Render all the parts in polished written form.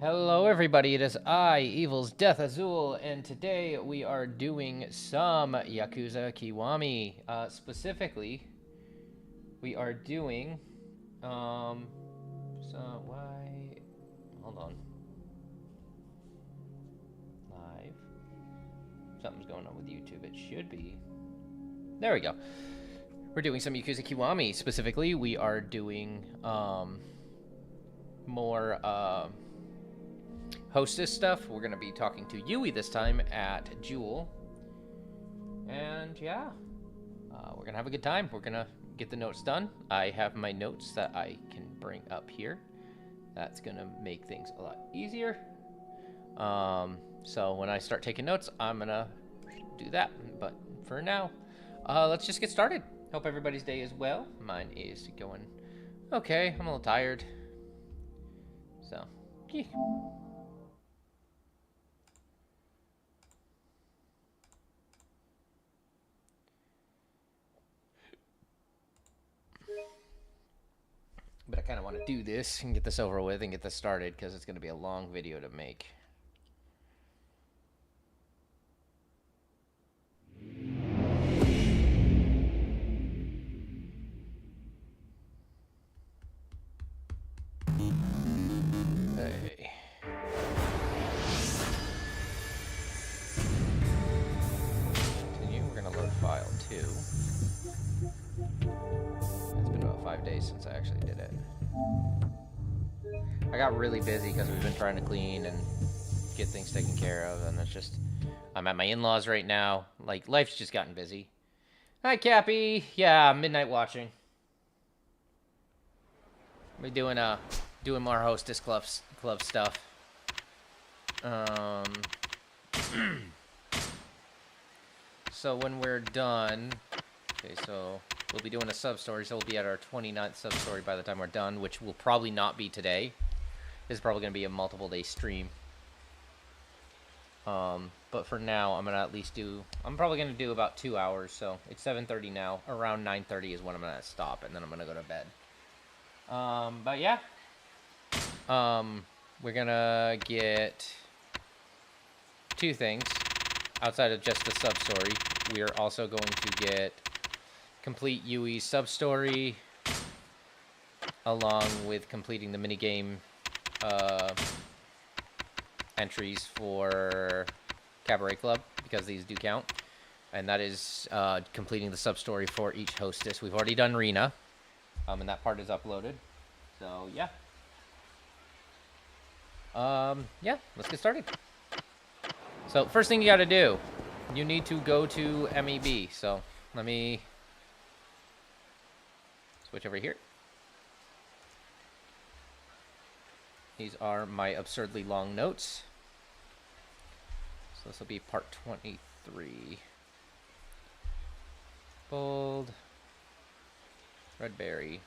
Hello everybody, it is I, Evil's Death Azul, and today we are doing some Yakuza Kiwami. Specifically, we are doing, why, hold on, live, something's going on with YouTube, it should be, there we go. We're doing some Yakuza Kiwami. Specifically, we are doing, more, hostess stuff. We're going to be talking to Yui this time at Jewel. And yeah, we're going to have a good time. We're going to get the notes done. I have my notes that I can bring up here. That's going to make things a lot easier. So when I start taking notes, I'm going to do that. But for now, let's just get started. Hope everybody's day is well. Mine is going okay. I'm a little tired. So, yeah. But I kind of want to do this and get this over with and get this started because it's going to be a long video to make. Hey. Continue. We're going to load file 2. It's been about 5 days since I actually did it. I got really busy because we've been trying to clean and get things taken care of, and it's just, I'm at my in-laws right now. Like, life's just gotten busy. Hi, Cappy. Yeah, midnight watching. We're doing more hostess club stuff. So when we're done, okay, so we'll be doing a sub-story, so we'll be at our 29th sub-story by the time we're done, which will probably not be today. This is probably going to be a multiple-day stream. But for now, I'm going to at least do, I'm probably going to do about 2 hours, so it's 7:30 now. Around 9:30 is when I'm going to stop, and then I'm going to go to bed. But yeah. We're going to get 2 things outside of just the sub-story. We are also going to get complete Yui's sub-story, along with completing the minigame entries for Cabaret Club, because these do count. And that is completing the sub-story for each hostess. We've already done Rina, and that part is uploaded. So, yeah. Yeah, let's get started. So, first thing you gotta do, you need to go to MEB. So, let me switch over here. These are my absurdly long notes. So this will be part 23. Bold. Redberry.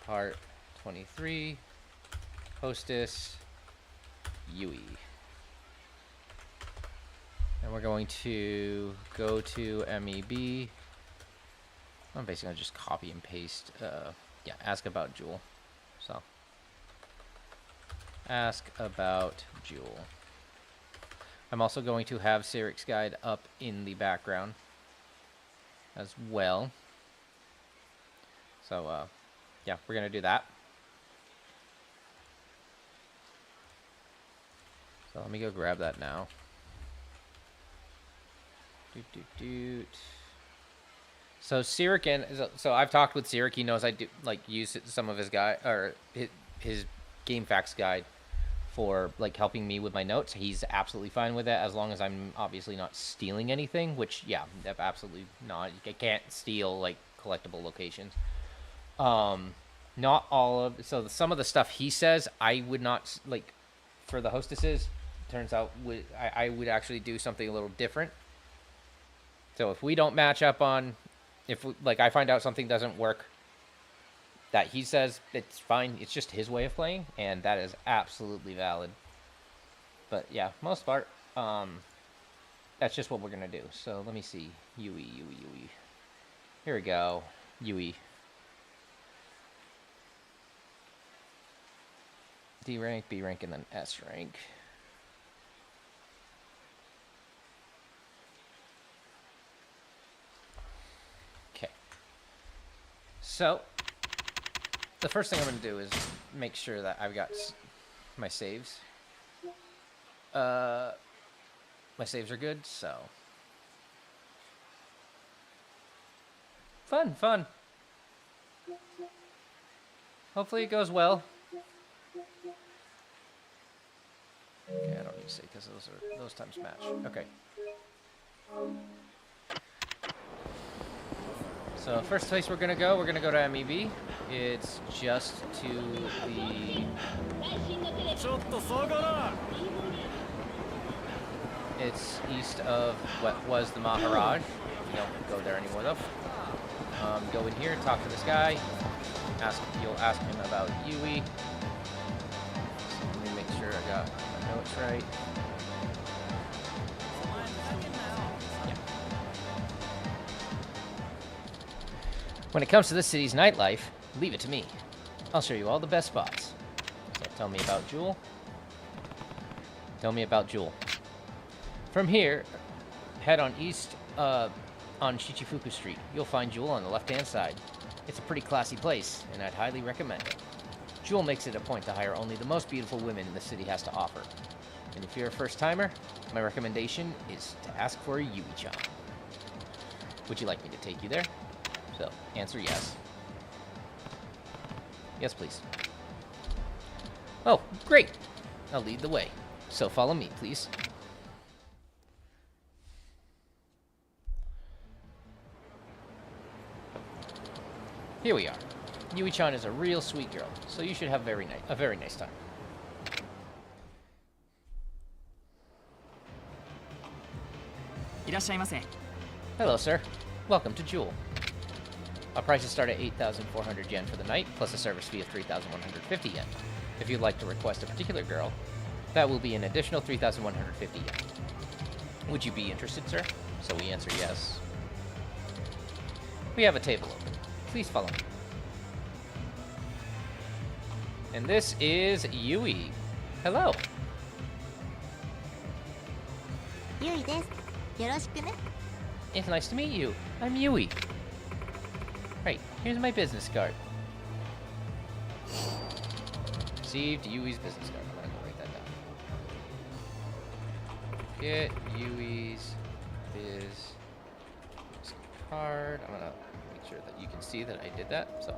Part 23. Hostess. Yui. And we're going to go to MEB. I'm basically going to just copy and paste. Yeah, ask about Jewel. So. Ask about Jewel. I'm also going to have Siric's guide up in the background as well. So, yeah, we're going to do that. So let me go grab that now. So Sirik so I've talked with Sirik. He knows I do like use some of his guide or his game facts guide for like helping me with my notes. He's absolutely fine with it as long as I'm obviously not stealing anything, which yeah, absolutely not. I can't steal like collectible locations. Not all of, so some of the stuff he says I would not like for the hostesses. Turns out I would actually do something a little different. So if we don't match up on, if like I find out something doesn't work that he says, it's fine. It's just his way of playing, and that is absolutely valid. But yeah, most part, that's just what we're gonna do. So let me see, Yui. Here we go, Yui. D rank, B rank, and then S rank. Okay. So, the first thing I'm going to do is make sure that I've got my saves. My saves are good, so... Fun. Hopefully it goes well. Okay, I don't need to say because those times match. Okay. So first place we're gonna go to MEB. It's just to the. It's east of what was the Maharaj. You don't go there anymore though. Go in here, talk to this guy. You'll ask him about Yui. So let me make sure I got my notes right. Yeah. When it comes to this city's nightlife, leave it to me. I'll show you all the best spots. So tell me about Jewel. Tell me about Jewel. From here, head on east on Shichifuku Street. You'll find Jewel on the left-hand side. It's a pretty classy place, and I'd highly recommend it. Jewel makes it a point to hire only the most beautiful women the city has to offer. And if you're a first-timer, my recommendation is to ask for a Yui-chan. Would you like me to take you there? So, answer yes. Yes, please. Oh, great! I'll lead the way. So follow me, please. Here we are. Yui-chan is a real sweet girl, so you should have a very nice time. Hello, sir. Welcome to Jewel. Our prices start at 8,400 yen for the night, plus a service fee of 3,150 yen. If you'd like to request a particular girl, that will be an additional 3,150 yen. Would you be interested, sir? So we answer yes. We have a table open. Please follow me. And this is Yui. Hello. Yui desu. Yoroshiku ne. It's nice to meet you. I'm Yui. Right, here's my business card. Received Yui's business card. I'm gonna go write that down. Get Yui's business card. I'm gonna make sure that you can see that I did that. So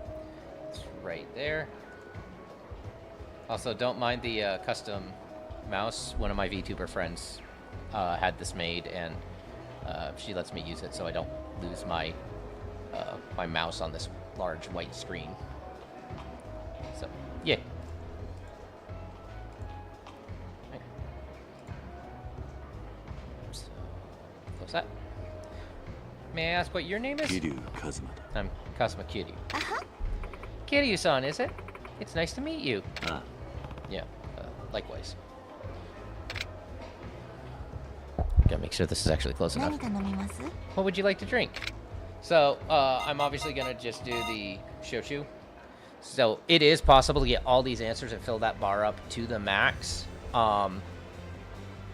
it's right there. Also, don't mind the custom mouse. One of my VTuber friends had this made, and she lets me use it so I don't lose my my mouse on this large white screen. So, yeah. Right. So, close that. May I ask what your name is? Kiryu Kazuma. I'm Kazuma Kiryu. Uh-huh. Kiryu-san, is it? It's nice to meet you. Ah. Yeah, likewise. Gotta make sure this is actually close enough. 何か飲みます? What would you like to drink? So, I'm obviously gonna just do the shochu. So, it is possible to get all these answers and fill that bar up to the max,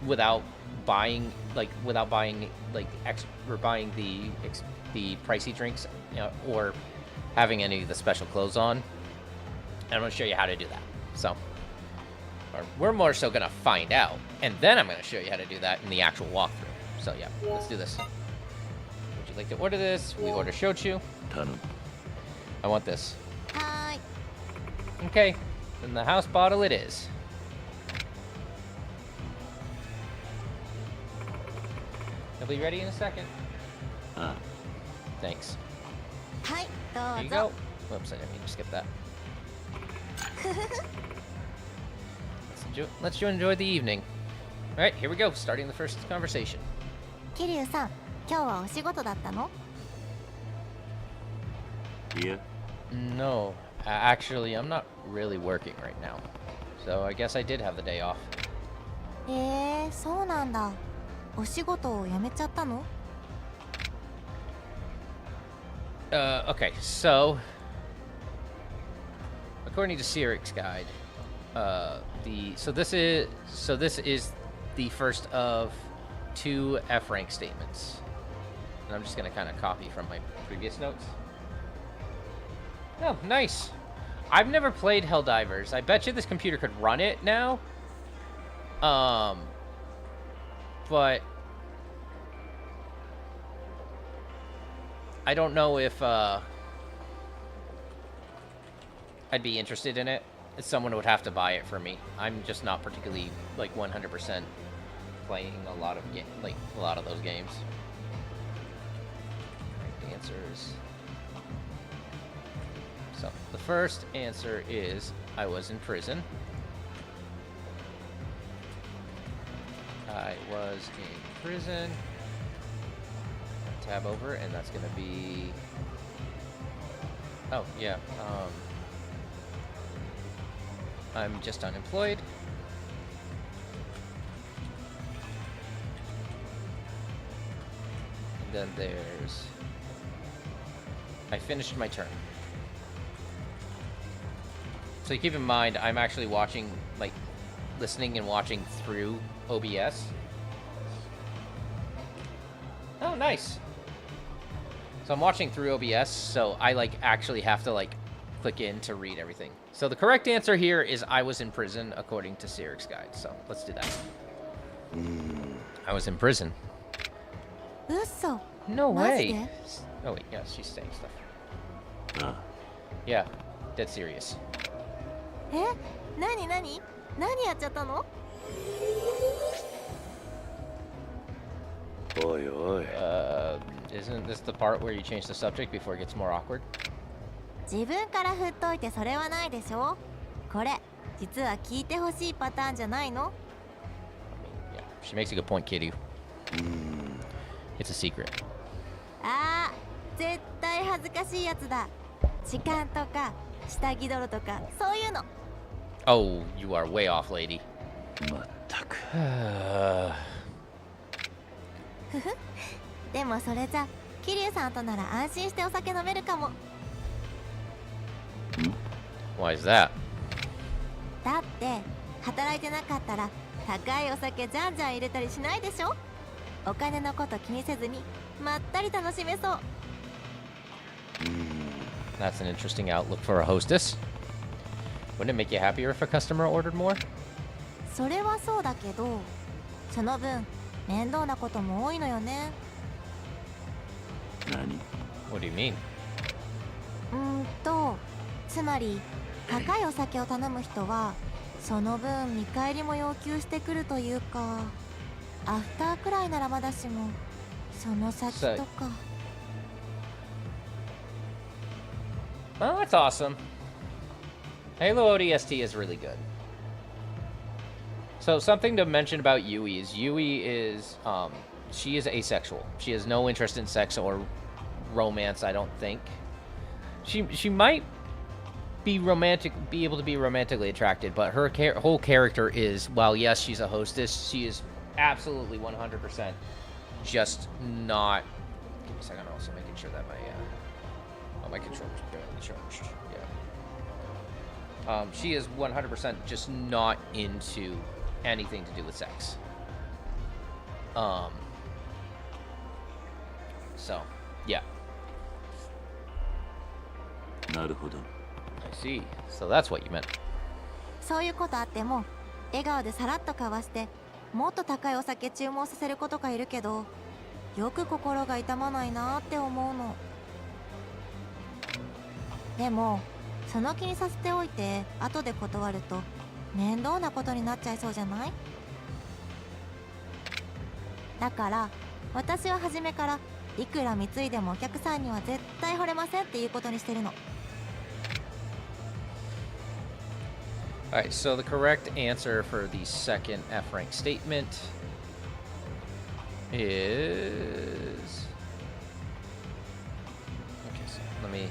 without buying the pricey drinks, you know, or having any of the special clothes on. And I'm gonna show you how to do that. So, we're more so gonna find out, and then I'm gonna show you how to do that in the actual walkthrough. So yeah, let's do this. Would you like to order this? We order shochu. I want this. Hi. Okay, then the house bottle it is. It'll be ready in a second. Ah. Thanks. Hi. Here you どう go. ぞ. Whoops, I didn't mean to skip that. Let's enjoy the evening. All right, here we go. Starting the first conversation. 桐生さん、今日はお仕事だったの? Yeah. No, actually, I'm not really working right now. So I guess I did have the day off. そうなんだ。お仕事を辞めちゃったの? Okay, so according to Siric's guide, This is the first of 2 F rank statements, and I'm just gonna kind of copy from my previous notes. Oh, nice. I've never played Helldivers. I bet you this computer could run it now. But I don't know if I'd be interested in it. Someone would have to buy it for me. I'm just not particularly like 100% playing a lot of those games. The answers. So the first answer is I was in prison. I was in prison. Tab over, and that's gonna be. Oh yeah. I'm just unemployed. And then there's. I finished my term. So keep in mind, I'm actually watching, like, listening and watching through OBS. Oh, nice. So I'm watching through OBS, so I, like, actually have to, like, click in to read everything. So the correct answer here is I was in prison, according to Siric's guide. So let's do that. I was in prison. Usso. No way. Maji de? Oh, wait, yeah, she's saying stuff. Yeah, dead serious. え、何やっちゃったの？ Oi, oi. Isn't this the part where you change the subject before it gets more awkward? 自分から振っといてそれはないでしょ。これ実は聞いてほしいパターンじゃないの？ Yeah, she makes a good point, Kitty. It's a secret. あー、絶対恥ずかしいやつだ。痴漢とか下着泥とかそういうの。 Oh, you are way off, lady. まったく。ふふ。でもそれじゃ桐生さんとなら安心してお酒飲めるかも。 Why is that? だって働いてなかったら高いお酒じゃんじゃん入れたりしないでしょ。お金のこと気にせずにまったり楽しめそう。 That's an interesting outlook for a hostess. Wouldn't it make you happier if a customer ordered more? それはそうだけど、その分面倒なことも多いのよね。何？ What do you mean? つまり高いお酒を頼む人はその分見返りも要求してくるというか、アフターくらいならまだしもその先とか。 Oh, that's awesome. Halo ODST is really good. So something to mention about Yui is she is asexual. She has no interest in sex or romance, I don't think. She might be able to be romantically attracted, but her whole character is, while yes, she's a hostess, she is absolutely 100% just not. Give me a second. I'm also making sure that my controller's barely charged. Yeah. She is 100% just not into anything to do with sex. So, yeah. なるほど。I see. So that's what you meant. そういうことあっても笑顔でさらっと交わしてもっと高いお酒注文させる子とかいるけど、よく心が痛まないなって思うの。でもその気にさせておいて後で断ると面倒なことになっちゃいそうじゃない？だから私は初めからいくら貢いでもお客さんには絶対惚れませんっていうことにしてるの。 Alright, so the correct answer for the second F rank statement is. Okay, so let me.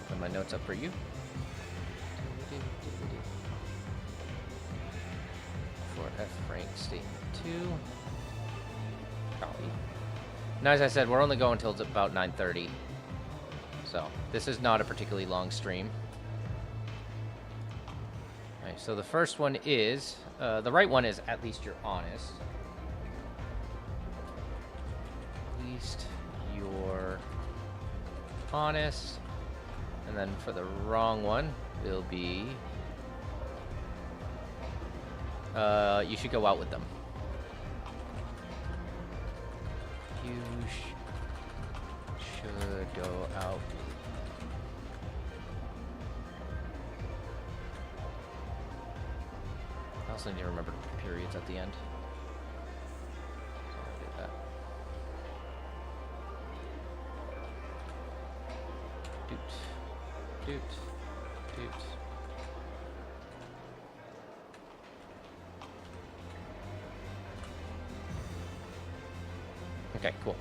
Put my notes up for you. For F rank statement 2. Copy. Now, as I said, we're only going until about 9:30. So this is not a particularly long stream. Alright, so the first one is, the right one is at least you're honest. At least you're honest. And then for the wrong one will be, you should go out with them. You should go out. I also need to remember periods at the end. So I'll do that. Doot. Okay, cool.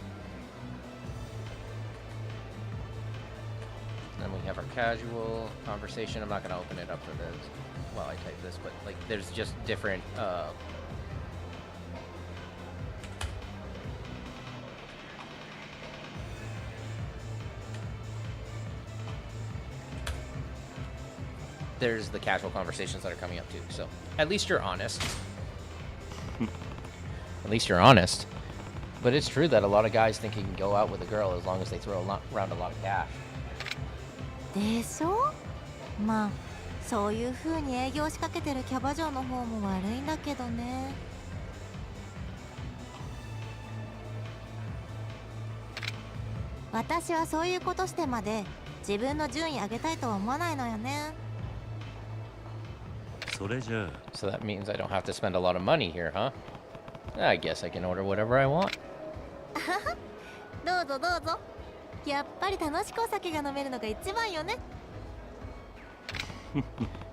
And then we have our casual conversation. I'm not going to open it up for this while I type this, but like there's just different there's the casual conversations that are coming up too. So at least you're honest. At least you're honest. But it's true that a lot of guys think you can go out with a girl as long as they throw around a lot of cash. でしょ？まあそういう風に営業しかけてるキャバ嬢の方も悪いんだけどね。私はそういうことしてまで自分の順位上げたいとは思わないのよね。それじゃあ So that means I don't have to spend a lot of money here, huh? I guess I can order whatever I want. どうぞどうぞ。やっぱり楽しくお酒が飲めるのが一番よね。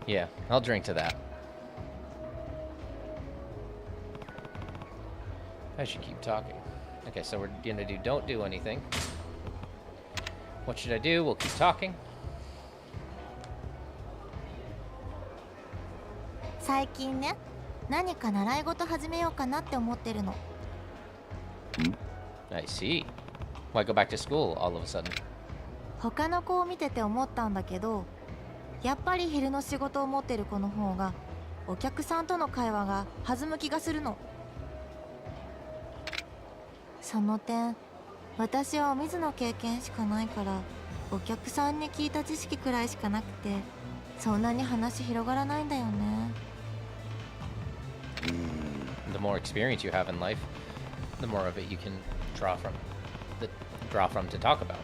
Yeah, I'll drink to that. I should keep talking. Okay, so we're gonna do don't do anything. What should I do? We'll keep talking. 最近ね、何か習い事始めようかなって思ってるの。I see. Why go back to school all of a sudden? 他の子を見てて思ったんだけど、やっぱり昼の仕事を持ってる子の方がお客さんとの会話が弾む気がするの。その点、私はお水の経験しかないからお客さんに聞いた知識くらいしかなくて、そんなに話広がらないんだよね。The more experience you have in life, the more of it you can draw from to talk about.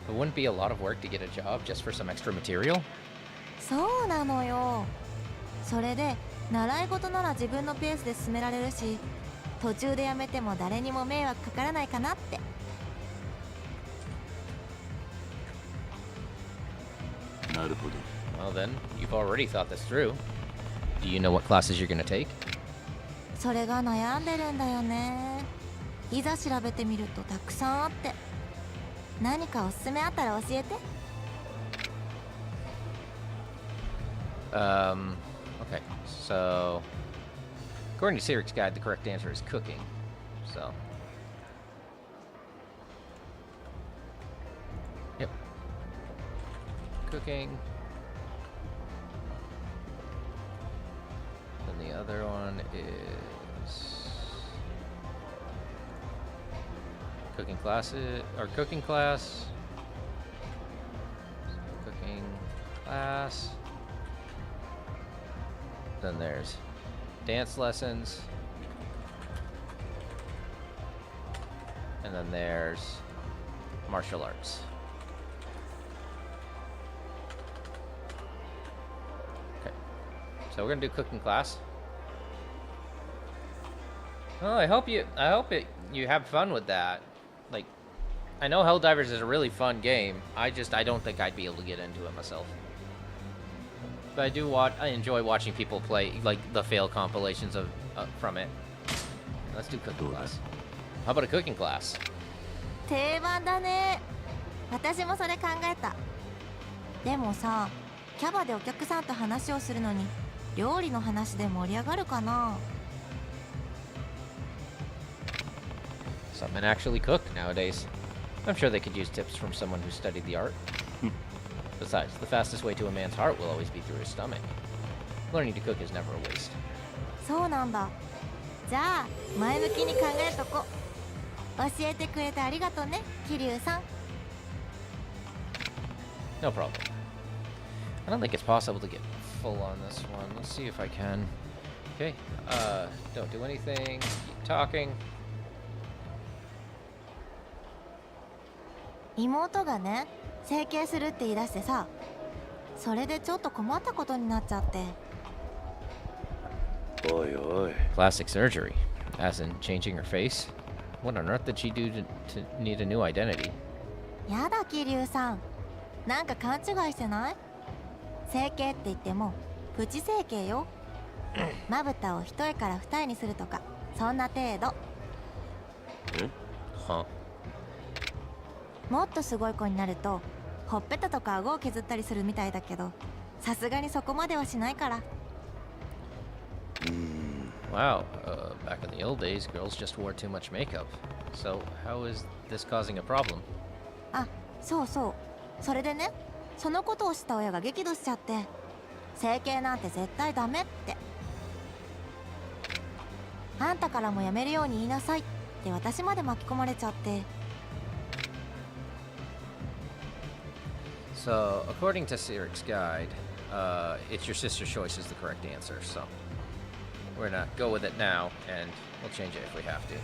It wouldn't be a lot of work to get a job just for some extra material. そうなのよ。それで習い事なら自分のペースで進められるし、途中でやめても誰にも迷惑かからないかなって。なるほど Well then, you've already thought this through. Do you know what classes you're gonna take? それが悩んでるんだよね。いざ調べてみるとたくさんあって。何かおすすめあったら教えて。Okay, so according to Sirik's guide, the correct answer is cooking. So, yep, cooking. And the other one is cooking classes or cooking class. So cooking class. Then there's dance lessons. And then there's martial arts. Okay. So we're gonna do cooking class. Well, I hope you have fun with that. Like, I know Helldivers is a really fun game. I don't think I'd be able to get into it myself. But I enjoy watching people play, like, the fail compilations of from it. Let's do cooking class. How about a cooking class? 定番だね。私もそれ考えた。でもさ、キャバでお客さんと話をするのに料理の話で盛り上がるかな。Some men actually cook nowadays. I'm sure they could use tips from someone who studied the art. Besides, the fastest way to a man's heart will always be through his stomach. Learning to cook is never a waste. そうなんだ。じゃあ前向きに考えとこ。教えてくれてありがとうね、桐生さん。 No problem. I don't think it's possible to get full on this one. Let's see if I can. Okay, don't do anything. Keep talking. 妹がね、整形するって言い出してさ、それでちょっと困ったことになっちゃって。おいおい。 Plastic surgery, as in changing her face? What on earth did she do to need a new identity? やだ桐生さん、なんか勘違いしてない？整形って言ってもプチ整形よ。まぶたを一重から二重にするとか、そんな程度。え？ Huh. もっとすごい子になるとほっぺたとか顎を削ったりするみたいだけど、さすがにそこまではしないから。Wow, back in the old days, girls just wore too much makeup. So, how is this causing a problem? あ、そうそう。それでね、そのことを知った親が激怒しちゃって、整形なんて絶対ダメって。あんたからもやめるように言いなさいって私まで巻き込まれちゃって。 So, according to Sirik's guide, it's your sister's choice is the correct answer, so we're gonna go with it now, and we'll change it if we have to.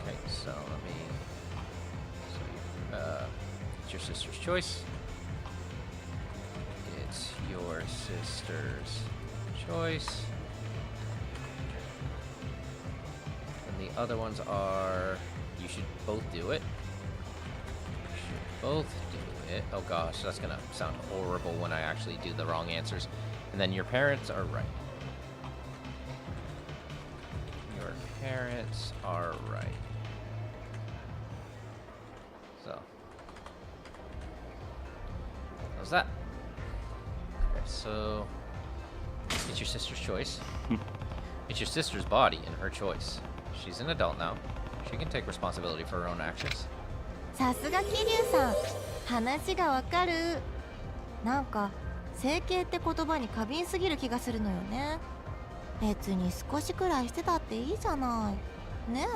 Okay, so let me... it's your sister's choice. It's your sister's choice. And the other ones are... You should both do it. You should both do it. Oh gosh, that's gonna sound horrible when I actually do the wrong answers. And then your parents are right. Your parents are right. So. How's that? Okay, so. It's your sister's choice. It's your sister's body and her choice. She's an adult now. She can take responsibility for her own actions. さすが桐生さん、話がわかる。なんか整形って言葉に過敏すぎる気がするのよね。別に少しくらいしてたっていいじゃない。ね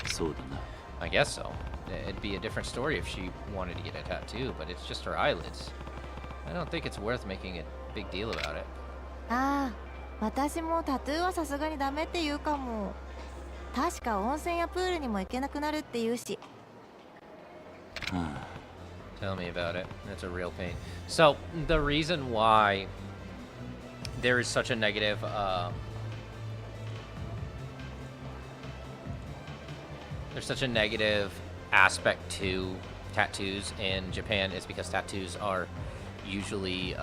え。そうだな。 I guess so. It'd be a different story if she wanted to get a tattoo, but it's just her eyelids. I don't think it's worth making a big deal about it. ああ、私もタトゥーはさすがにダメって言うかも。確か温泉やプールにも行けなくなるって言うし。Tell me about it. It's a real pain. So, the reason why there is such a negative there's such a negative aspect to tattoos in Japan is because tattoos are usually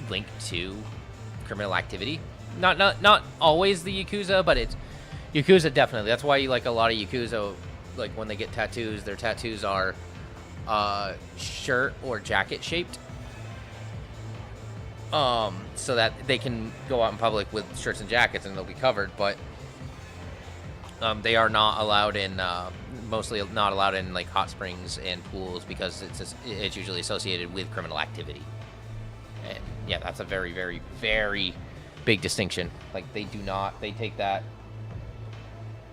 linked to criminal activity. Not always the Yakuza, but it's Yakuza definitely. That's why like a lot of Yakuza, like when they get tattoos, their tattoos are shirt or jacket shaped. So that they can go out in public with shirts and jackets and they'll be covered, but they are not allowed in mostly not allowed in like hot springs and pools because it's usually associated with criminal activity. And yeah, that's a very, very, very big distinction. Like they take that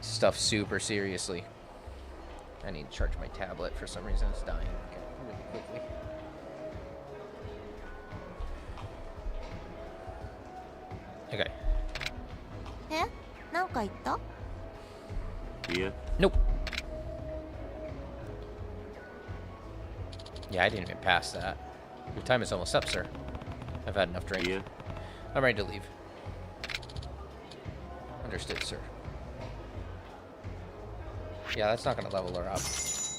stuff super seriously. I need to charge my tablet for some reason. It's dying. Okay, really quickly. Okay. え？なんか言った？いや、 Nope. Yeah, I didn't even pass that. Your time is almost up, sir. I've had enough drink. いや、 I'm ready to leave. Understood, sir. Yeah, that's not gonna level her up.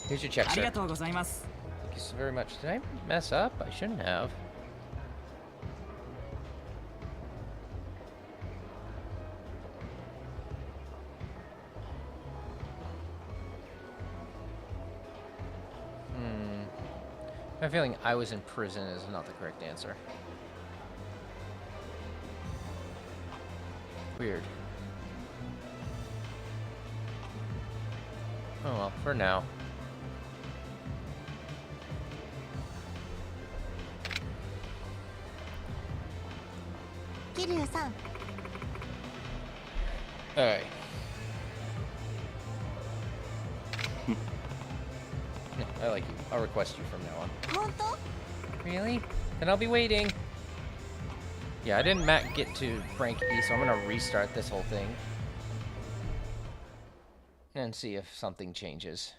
Here's your check, sir. ありがとうございます。 Thank you so very much. Did I mess up? I shouldn't have. I have a feeling I was in prison is not the correct answer. Weird. Oh well, for now. Kiryu-san. Alright. I like you. I'll request you from now on. 本当？ Really? Then I'll be waiting. Yeah, I didn't get to rank E, so I'm gonna restart this whole thing. And see if something changes.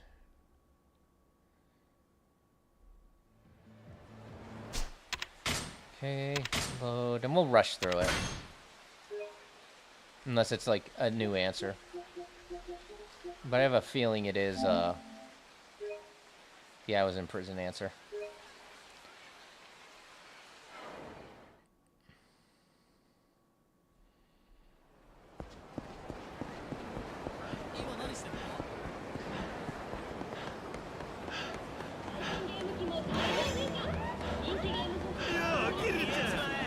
Okay, load, and we'll rush through it. Unless it's like a new answer. But I have a feeling it is, yeah, I was in prison answer.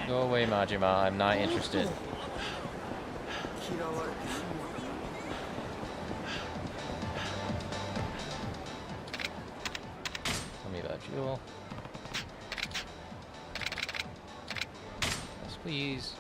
Go away, Majima. I'm not interested. Tell me about Jewel. Yes, please.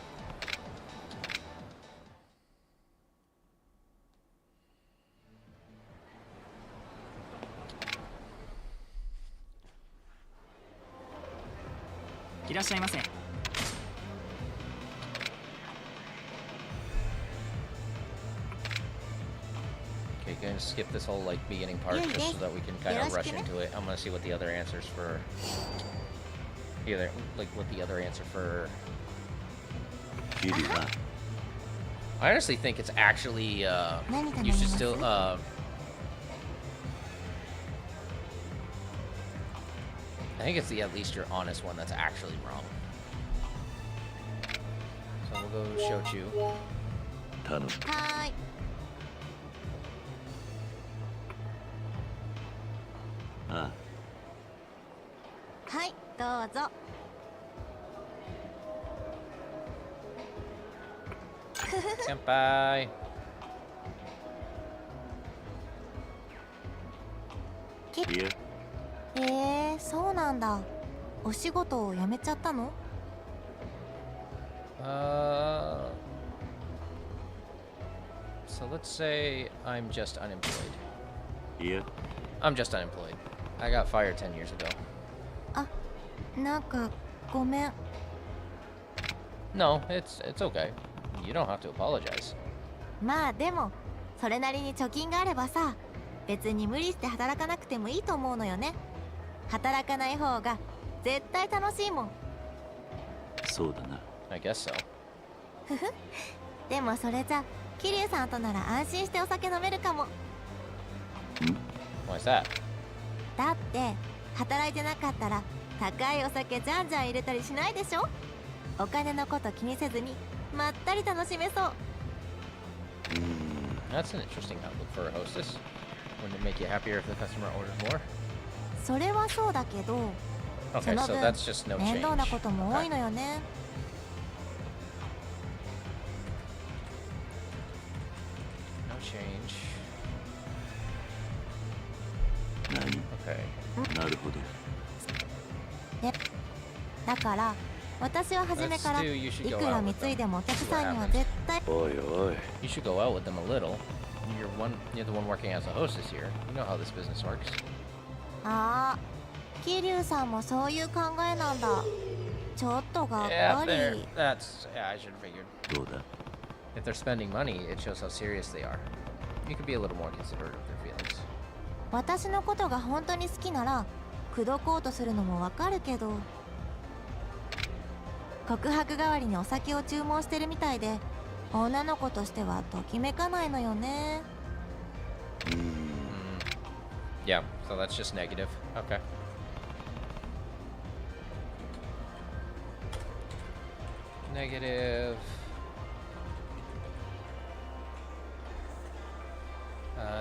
Okay, gonna skip this whole like beginning part just so that we can kind of rush into it. I'm gonna see what the other answers for what the other answer for. I honestly think it's actually you should still I think it's the at least you're honest one that's actually wrong. So we'll go Shochu. 頼む。はーい。あはい、どうぞ。Senpai. あ。いえ。そうなんだ。お仕事を辞めちゃったの？ So let's say I'm just unemployed. いえ。I'm just unemployed. I got fired 10 years ago. あ、なんかごめん。 No, it's okay. You don't have to apologize. まあでもそれなりに貯金があればさ、別に無理して働かなくてもいいと思うのよね。働かない方が絶対楽しいもん。そうだな。I guess so. ふふ。でもそれじゃ桐生さんとなら安心してお酒飲めるかも。 Why's that? だって働いてなかったら高いお酒じゃんじゃん入れたりしないでしょ。お金のこと気にせずにまったり楽しめそう。 That's an interesting outlook for a hostess. Wouldn't it make you happier if the customer ordered more? それはそうだけど、 そ Okay, の so 分 that's just no 面 change. 倒なことも多い Okay. のよね。 No change. 何？ Okay. なるほど。で、だから私は初めから Let's do, you should い go くら out 貢 with い them. でもお客 See さ what んには happens. 絶対。おいおい。 You should go out with them a little. You're the one working as a hostess here. You know how this business works. ああ、桐生さんもそういう考えなんだ。ちょっとがっ Yeah, かり。 yeah, I should have figured. どうだ？ If they're spending money, it shows how serious they are. You could be a little more considerate of their feelings. 私のことが本当に好きなら口説こうとするのもわかるけど、告白代わりにお酒を注文してるみたいで女の子としてはときめかないのよね。 Yeah, so that's just negative. Okay. Negative.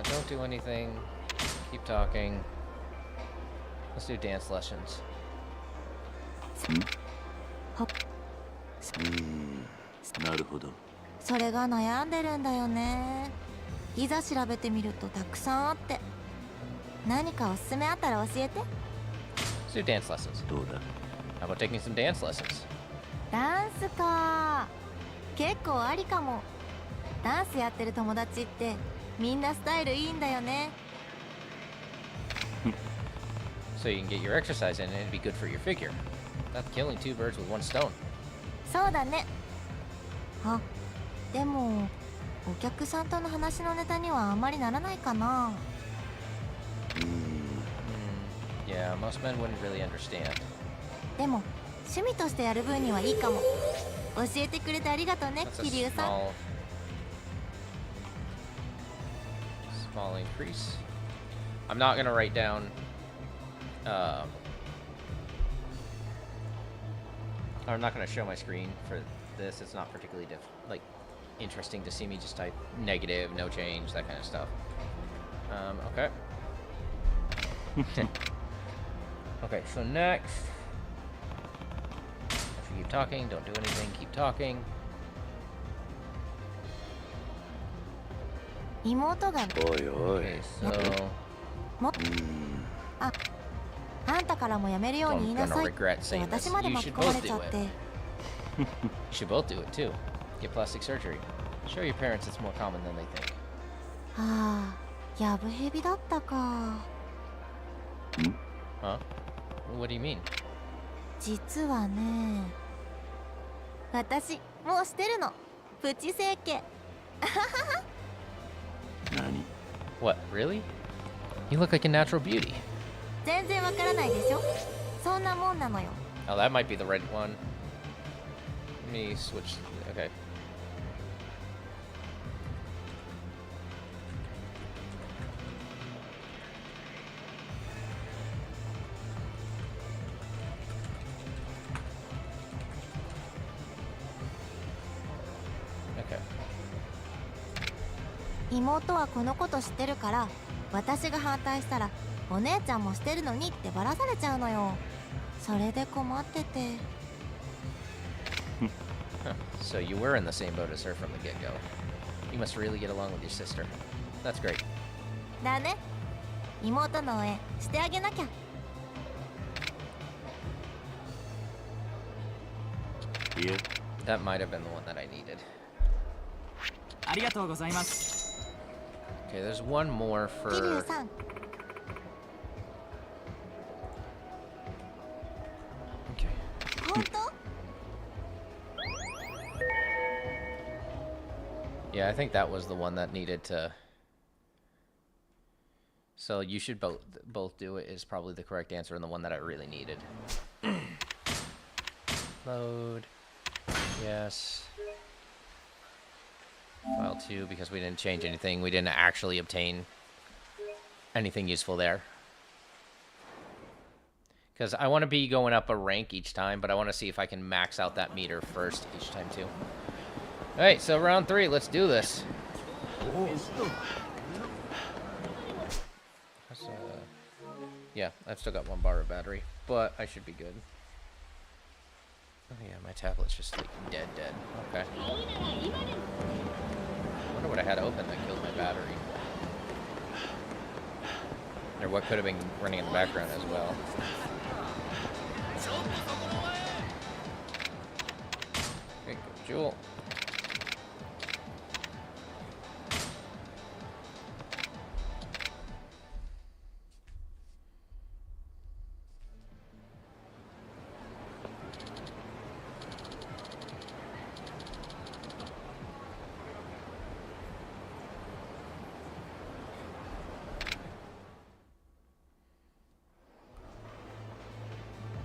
Don't do anything. Keep talking. Let's do dance lessons. なるほど。それが悩んでるんだよね。いざ調べてみるとたくさんあって。何かおすすめあったら教えて。 Let's do dance lessons. どうだ How about taking some dance lessons? ダンスか。結構ありかも。ダンスやってる友達ってみんなスタイルいいんだよね。 So you can get your exercise in and it'd be good for your figure. Not killing two birds with one stone. そうだね。あ、でもお客さんとの話のネタにはあまりならないかな。 Yeah, most men wouldn't really understand. でも趣味としてやる分にはいいかも。教えてくれてありがとうね、 That's 桐 a 生さん。 small increase. I'm not gonna write down. I'm not gonna show my screen for this. It's not particularly interesting to see me just type negative, no change, that kind of stuff. Okay. Okay, so next. If you keep talking, don't do anything, keep talking. 妹がおいおい Okay, so もあんたからもやめるように言いなさいって regret saying 私 this. まで You 巻 should き込ま both れちゃ do っ it. て。 You should both do it too. Get plastic surgery. Show your parents it's more common than they think. はあ、やぶへびだったか。 Huh? What do you mean? 実はね、私もうしてるの。プチ整形。何 What, really? You look like a natural beauty. 全然わからないでしょ。そんなもんなのよ。 Oh, that might be the red one. Let me switch. Okay. Okay. 妹はこのこと知ってるから、私が反対したらお姉ちゃんもしてるのにってバラされちゃうのよ。それで困ってて。 So you were in the same boat as her from the get-go. You must really get along with your sister. That's great. だね。妹の応援してあげなきゃ。 いえ That might have been the one that I needed. ありがとうございます。 Okay, there's one more 桐生 for... さん、 Okay. 本当？ Yeah, I think that was the one that needed to... So you should both do it is probably the correct answer and the one that I really needed. Load. Yes. File 2, because we didn't change anything. We didn't actually obtain anything useful there. Because I want to be going up a rank each time, but I want to see if I can max out that meter first each time too. Alright, so round 3, let's do this. That's, yeah, I've still got 1 bar of battery, but I should be good. Oh yeah, my tablet's just like dead. Okay. I wonder what I had open that killed my battery. Or what could have been running in the background as well. Okay, go Jewel.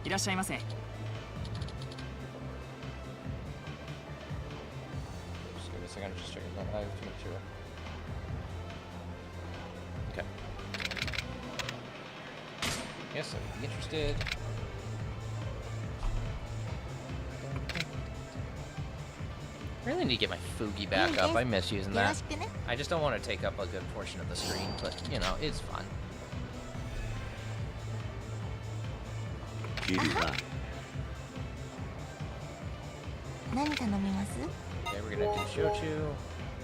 いらっしゃいませ。 Just give me a second, just checking that live to make sure. Okay. Yes, I'd be interested. I really need to get my Fugi back up. I miss using よろ that. しくね。 I just don't want to take up a good portion of the screen, but you know, it's fun. キリは何頼みます？ Okay, we're gonna do shochu.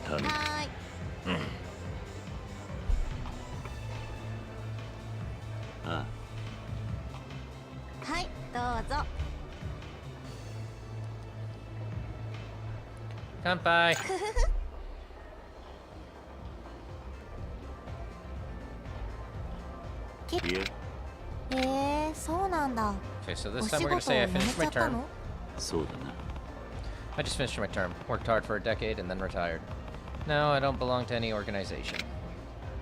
頼むはーい。あはい、どうぞ。乾杯. いやそうなんだ。 Okay, so お this 仕 time we're 事 gonna を say I 辞め finished ち my ゃった term. の？そうだな I just finished my term. Worked hard for a decade and then retired. Now I don't belong to any organization.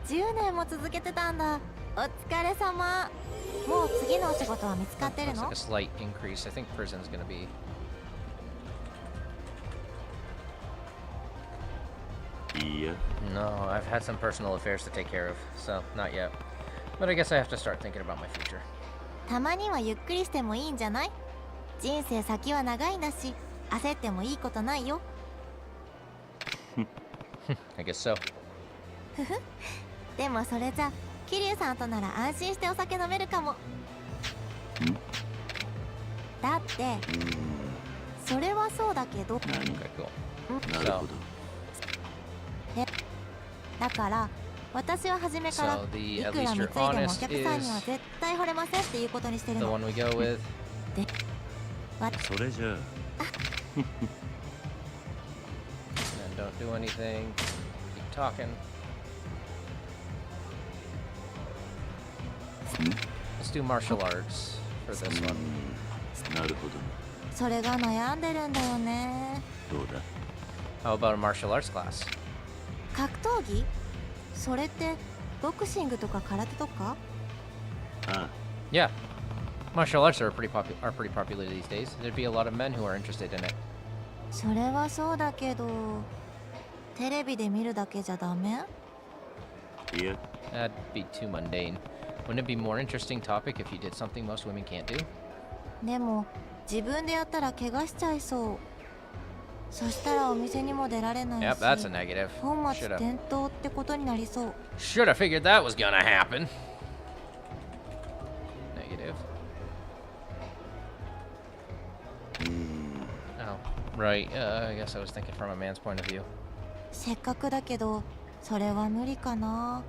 10年も続けてたんだ。お疲れ様。もう次のお仕事は見つかってる Looks の？ like a slight increase. I think prison's gonna be. No, I've had some personal affairs to take care of, so not yet. But I guess I have to start thinking about my future. たまにはゆっくりしてもいいんじゃない？人生先は長いんだし、焦ってもいいことないよ。I guess so. でもそれじゃ、桐生さんとなら安心してお酒飲めるかも。だって、それはそうだけど、 Okay, cool. なるほどだから私は初めから So い the く at ら least 貢い you're でもお honest 客さんには is 絶対惚れませんっていうことにしてる the の。 one we go with. それじゃあ And don't do anything. Keep talking. Let's do martial arts for this one. なるほどそれが悩んでるんだよね。どうだ How about a martial arts class? 格闘技？それってボクシングとか空手とか？あ Yeah. Martial arts are pretty popular these days. There'd be a lot of men who are interested in it. それはそうだけど、テレビで見るだけじゃダメ？いや That'd be too mundane. Wouldn't it be more interesting topic if you did something most women can't do? でも自分でやったら怪我しちゃいそう。そしたらお店にも出られないし、 Yep, that's a negative. 本末 Should have 転倒ってことになりそう。 figured that was gonna happen. Negative. Oh, right. I guess I was thinking from a man's point of view. せっかくだけど、それは無理かな。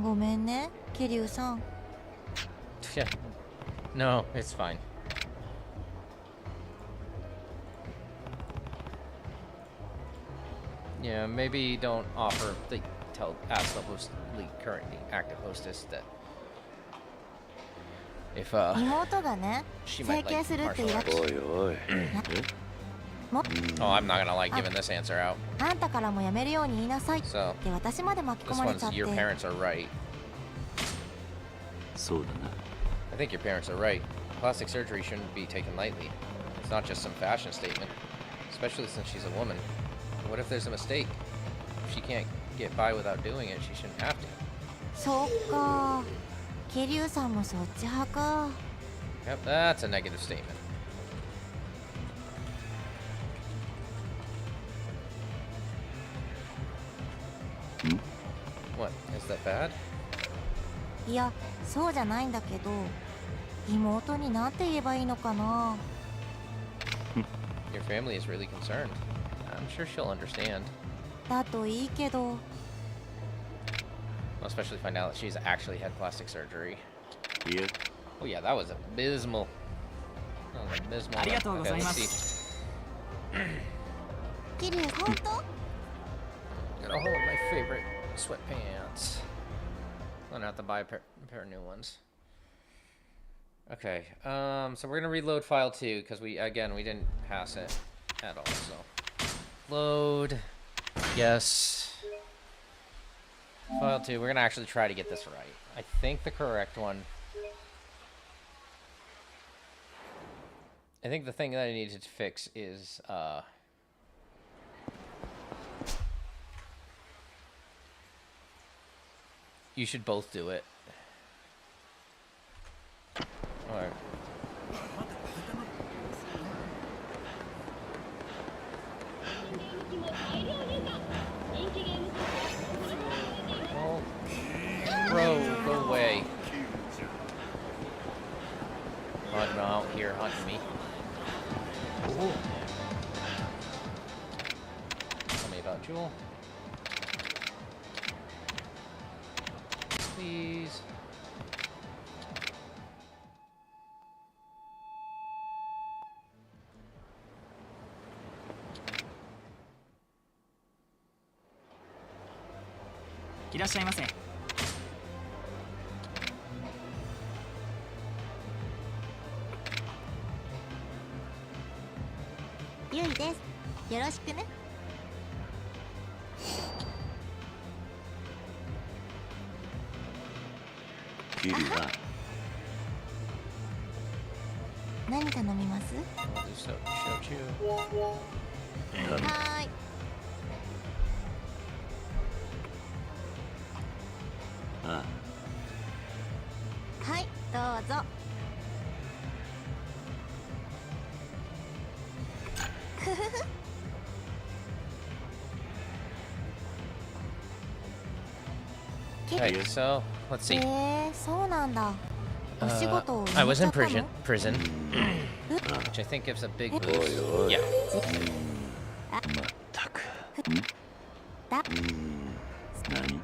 ごめんね、桐生さん。 Yeah. No, it's fine. Yeah, maybe don't offer ask the currently active hostess that if 妹がね、 she 整 might 形 like するって martial 言い arts. おいおい Oh, I'm not gonna like giving this answer out. あんたからもやめるように言いなさいって So 私まで巻き込 this まれ one's ちゃって。 your parents are right. そうだな I think your parents are right. Plastic surgery shouldn't be taken lightly. It's not just some fashion statement, especially since she's a woman. What if there's a mistake? If she can't get by without doing it, she shouldn't have to. そうか、桐生さんもそっち派か。 Yep, that's a negative statement. What? Is that bad? いや、そうじゃないんだけど、妹になんて言えばいいのかな。 Your family is really concerned. I'm sure she'll understand. だといいけど、 I'll especially find out that she's actually had plastic surgery. いや Oh yeah, that was abysmal. That was abysmal. ありがとうございま Okay, let's す。 see. 桐生本当？ Got a hold of my favorite sweatpants. I'm gonna have to buy a pair of new ones. Okay, so we're gonna reload file 2 because we didn't pass it at all. So load, yes. File 2. We're gonna actually try to get this right. I think the correct one. I think the thing that I needed to fix is you should both do it. Alright. Oh. Bro, go away. Oh, no, out here hunting me. Ooh. Tell me about Jewel. Please. いらっしゃいませ。ゆいです。よろしくね。キリは何頼みます？ We'll do so, shochu. 頼む。はーい。あはい、どうぞ。Right, so let's see. そうなんだ。お仕事を I was in 辞めちゃったの？ prison, which I think gives a big boost. Yeah. まったく。だ何？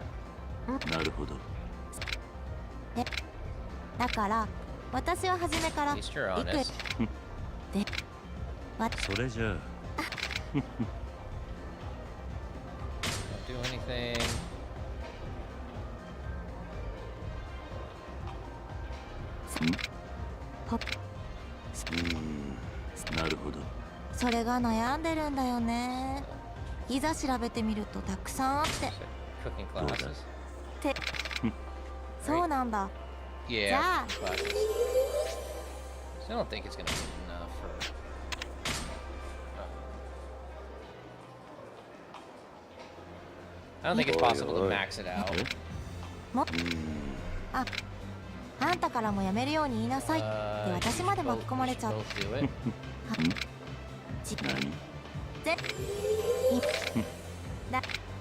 なるほど。だから私は初めから At least you're いく honest. でわそれじゃあ Don't do anything. ポなるほど。それが悩んでるんだよね。いざ調べてみるとたくさんあって Cooking classes. そうなんだ。 Yeah. Yeah. Classes. So I don't think it's gonna be enough for. I don't think it's possible to max it out. もあんたからもやめるように言いなさいって私まで巻き込まれちゃう。 Both do it. じ何？ぜ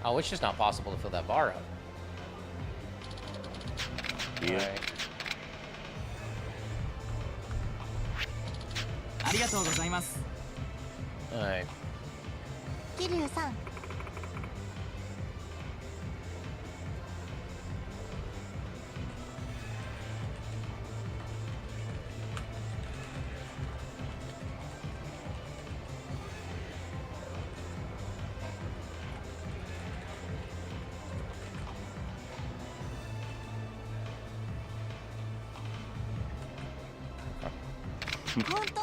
Oh, it's just not possible to fill that bar up. いや Alright. ありがとうございます。 Alright. 桐生さん。本当？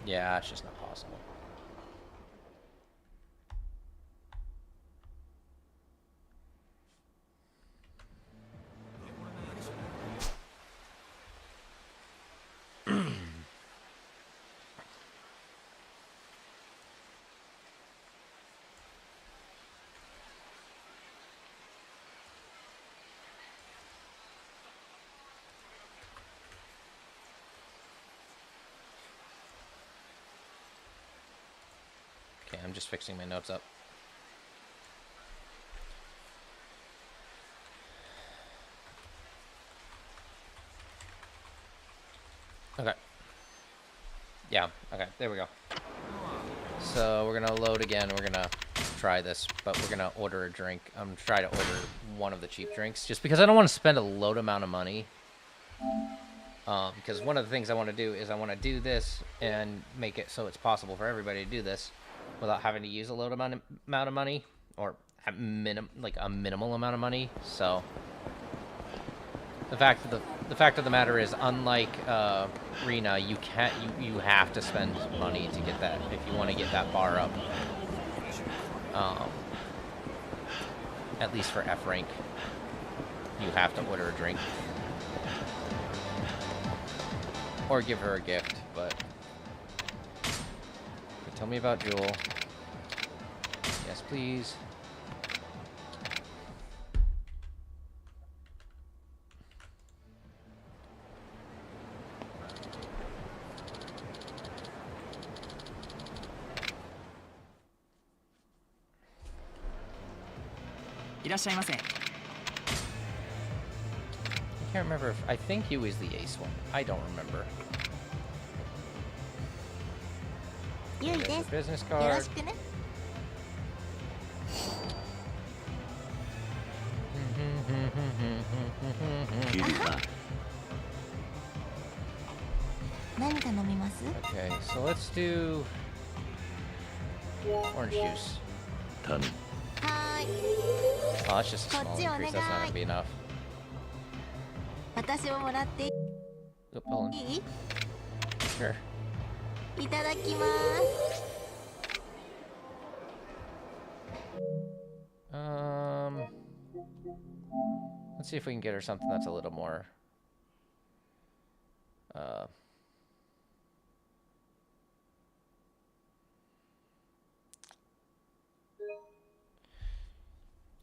Yeah, it's just not possible. Okay, I'm just fixing my notes up. Okay. Yeah, okay, there we go. So we're gonna load again, we're gonna try this, but we're gonna order a drink. I'm trying to order one of the cheap drinks, just because I don't want to spend a load amount of money. Because one of the things I want to do is I want to do this and make it so it's possible for everybody to do this without having to use a load amount of money, or a minimal amount of money. So the fact of the matter is, unlike Rena, you have to spend money to get that if you want to get that bar up. At least for F rank, you have to order a drink or give her a gift. But tell me about Jewel. Yes, please. I can't remember if I think he was the ace one. I don't remember. ゆいで There's す。 the business よろ card. しくね。キリは何頼みます？ Okay, so let's do orange juice. 頼む。はーい。 Oh, that's just a small increase. That's not gonna be enough. 私ももらってい Oop, hold on. い？ Sure. いただきます。Let's see if we can get her something that's a little more. I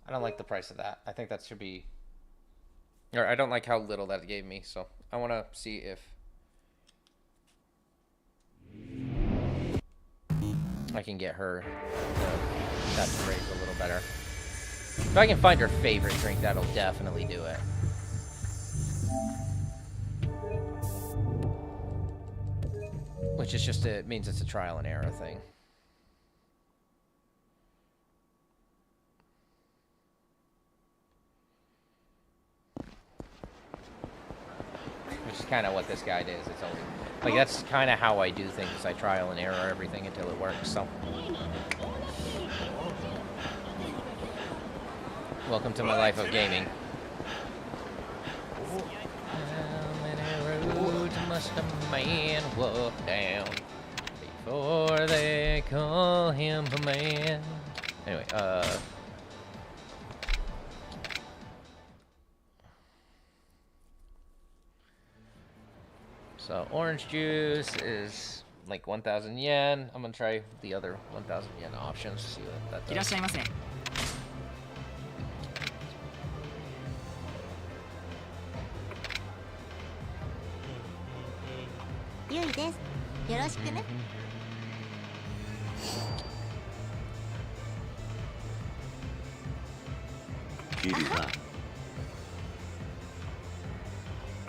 don't like the price of that. I think that should be. Or I don't like how little that gave me, so I want to see if I can get her that to raise a little better. If I can find her favorite drink, that'll definitely do it. Which is just, it means it's a trial and error thing. Which is kind of what this guide is. It's only, like, that's kind of how I do things. I trial and error everything until it works, so. Welcome to my life of gaming. How many roads must a man walk down before they call him a man? Anyway, so orange juice is like 1,000 yen. I'm gonna try the other 1,000 yen options, see what that does. いらっしゃいませ。ゆいです。よろしくね。キリは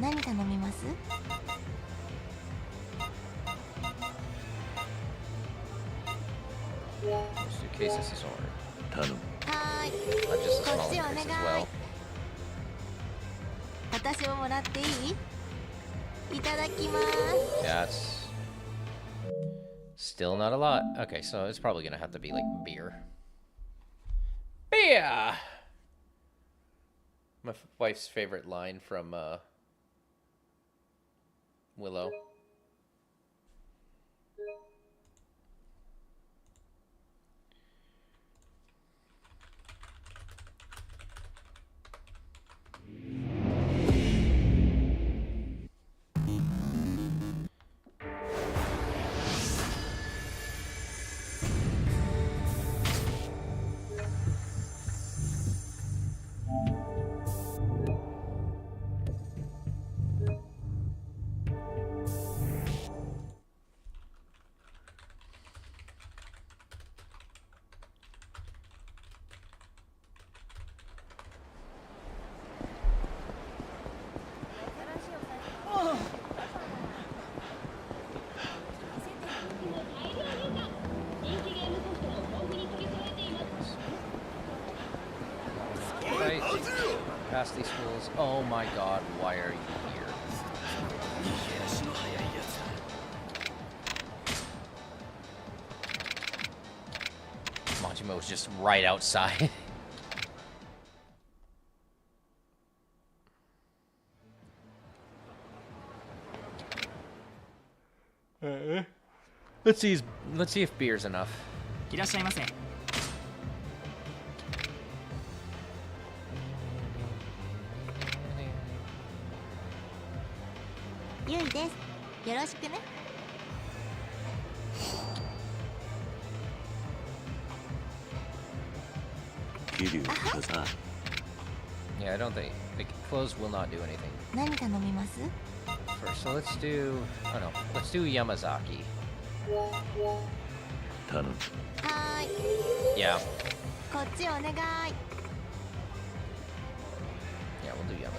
何頼みます？ Let's do cases as ordered. 頼む。はーい。 Not just a こ small っちお increase 願 as い。 well. 私ももらっていい？いただきます。 Yeah, it's still not a lot. Okay, so it's probably gonna have to be like beer. Beer! My wife's favorite line from Willow. Right. Past these fools. Oh my god, why are you here? Majimo's just right outside. Let's see if beer's enough. いらっしゃいませ。ゆいです。よろしくね。キリはさ。Yeah, I don't think the clothes will not do anything 何頼みます？ first. So let's do. Oh no, let's do Yamazaki. 頼む。はーい。 Yeah, こっちお願い。 yeah, we'll do Yamazaki.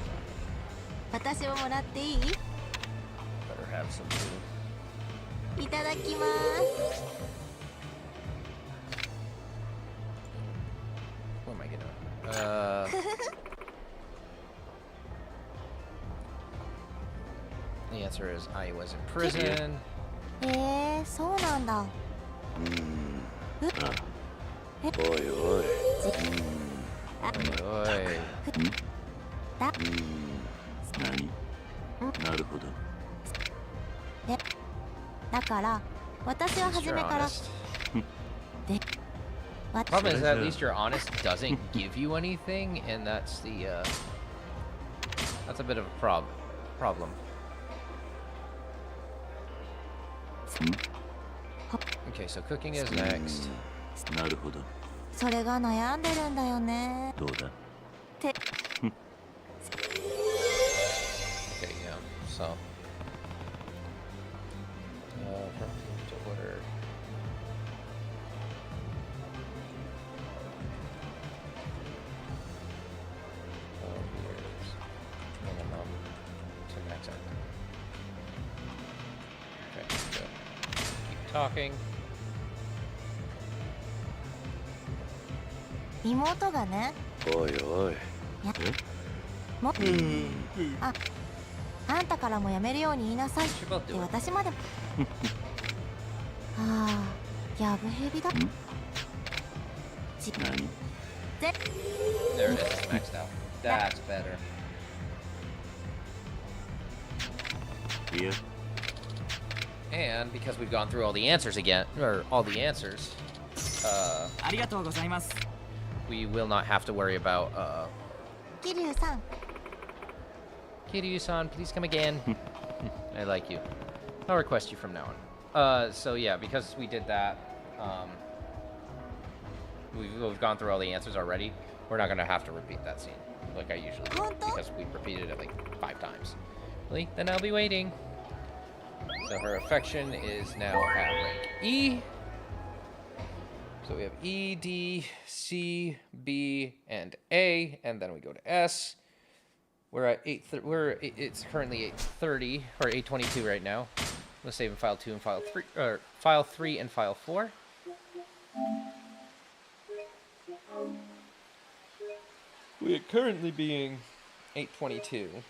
私ももらっていい？ Better have some food. いただきます。 What am I gonna? The answer is I was in prison. へえ、そうなんだ。あ、おいおい。Oi. だ何？なるほど。だから私は At least 初 you're めから honest. で Problem is, Sure. at least you're honest doesn't give you anything, and that's the that's a bit of a problem. Okay, so cooking is next. なるほど。それが悩んでるんだよねどうだ？って Okay, yeah. So, from to order. Years minimum to max out. Okay, so keep talking. 妹がねおいおい。もあんたからもやめるように言いなさいっ You should both て do it. 私までもああやぶへびだち何？ There it is, maxed out. That's better. いや、 And because we've gone through all the answers again, or all the answers, ありがとうございます。 we will not have to worry about, 桐生さん Kiryu-san, please come again. I like you. I'll request you from now on. So yeah, because we did that, we've gone through all the answers already. We're not gonna have to repeat that scene like I usually do because we repeated it like 5 times. Really? Then I'll be waiting. So her affection is now at rank E. So we have E, D, C, B, and A, and then we go to S. We're at it's currently 8:30 or 8:22 right now. Let's save in file 2 and file 3, or file 3 and file 4. We're currently being 8:22.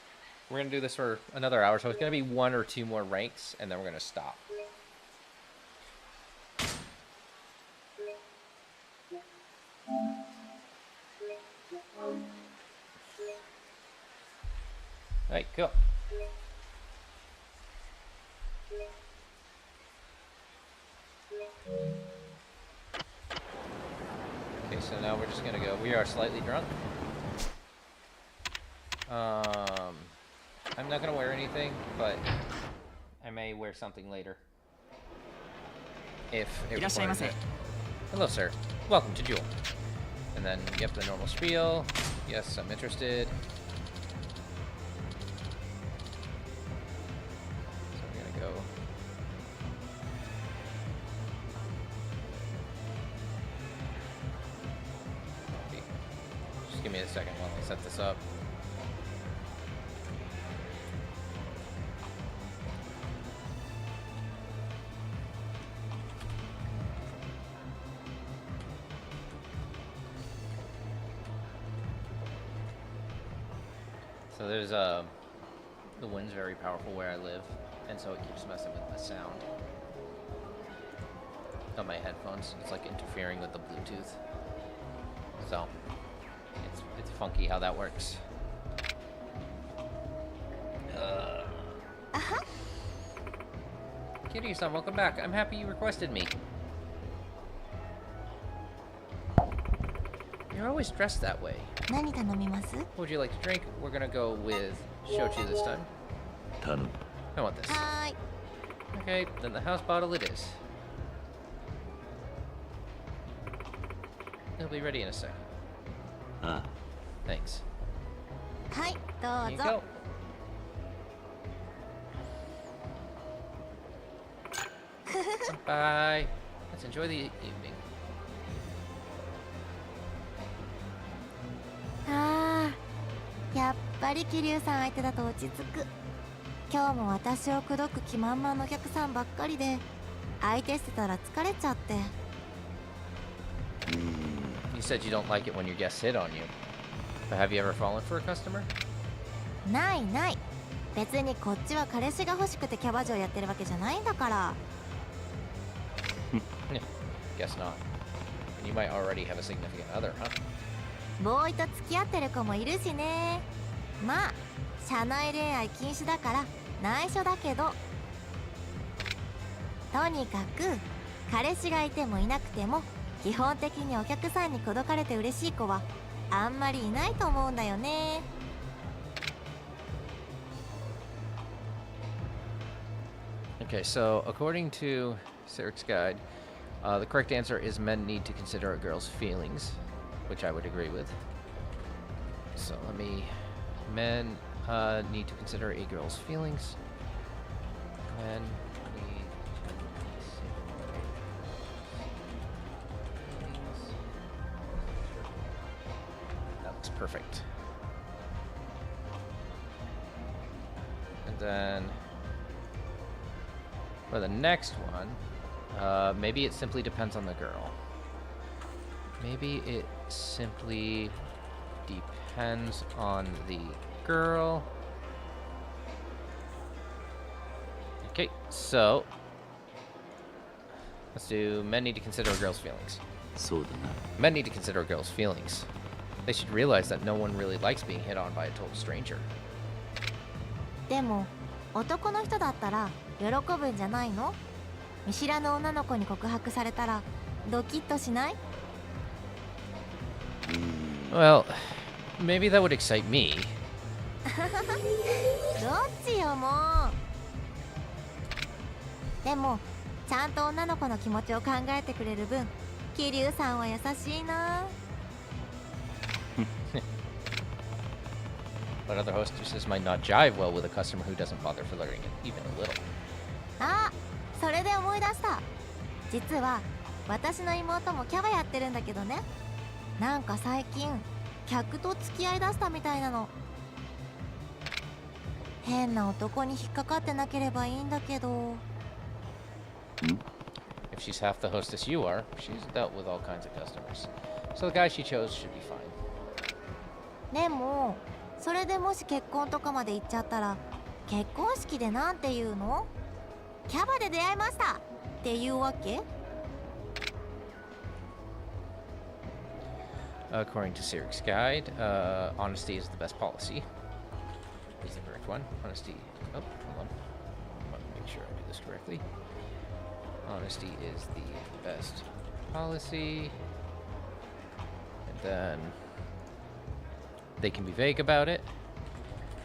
We're gonna do this for another hour, so it's gonna be 1 or 2 more ranks, and then we're gonna stop. Alright, cool. Okay, so now we're just gonna go. We are slightly drunk. I'm not gonna wear anything, but I may wear something later. If it いらっしゃいま requires せ it. Hello, sir. Welcome to Jewel. And then, yep, the normal spiel. Yes, I'm interested. So we're gonna go. Just give me a second while I set this up. So there's the wind's very powerful where I live, and so it keeps messing with the sound on my headphones. It's like interfering with the Bluetooth. So it's funky how that works. Kitty-san, welcome back. I'm happy you requested me. You're always dressed that way. 何頼みます What would you like to drink? We're gonna go with shochu this time. 頼む。 I want this. はーい Okay, then the house bottle it is. It'll be ready in a second. あ Thanks. はいど Here う you ぞ go. Bye. Let's enjoy the evening. あーやっぱり桐生さん相手だと落ち着く今日も私を口説く気満々のお客さんばっかりで相手してたら疲れちゃって You said you don't like it when your guests hit on you. But have you ever fallen for a customer? ないない別にこっちは彼氏が欲しくてキャバ嬢やってるわけじゃないんだから Guess not. And you might already have a significant other, huh? ボーイと付き合ってる子もいるしね。まあ社内恋愛禁止だから内緒だけど、とにかく彼氏がいてもいなくても基本的にお客さんに口説かれて嬉しい子はあんまりいないと思うんだよね。Okay, so according to Sarik's guide, the correct answer is men need to consider a girl's feelings, which I would agree with. So men need to consider a girl's feelings. Men need to consider feelings. That looks perfect. And then for the next one, maybe it simply depends on the girl. Maybe it simply depends on the girl. Okay, so let's do men need to consider a girl's feelings. そうだな。 Men need to consider a girl's feelings. They should realize that no one really likes being hit on by a total stranger. でも男の人だったら喜ぶんじゃないの？見知らぬ女の子に告白されたらドキッとしない？ Well, maybe that would excite me. どっちよもう。でもちゃんと女の子の気持ちを考えてくれる分桐生さんは優しいな。 But other hostesses might not jive well with a customer who doesn't bother flirting even a little. あ、それで思い出した。実は私の妹もキャバやってるんだけどね。なんか最近客と付き合いだしたみたいなの。変な男に引っかかってなければいいんだけど。If she's half the hostess you are, she's dealt with all kinds of customers. So the guy she chose should be fine. でもそれでもし結婚とかまで行っちゃったら結婚式でなんて言うの？キャバで出会いましたっていうわけ？ According to Sarik's guide, honesty is the best policy. Is the correct one. Honesty. Oh, hold on. I want to make sure I do this correctly. Honesty is the best policy. And then they can be vague about it.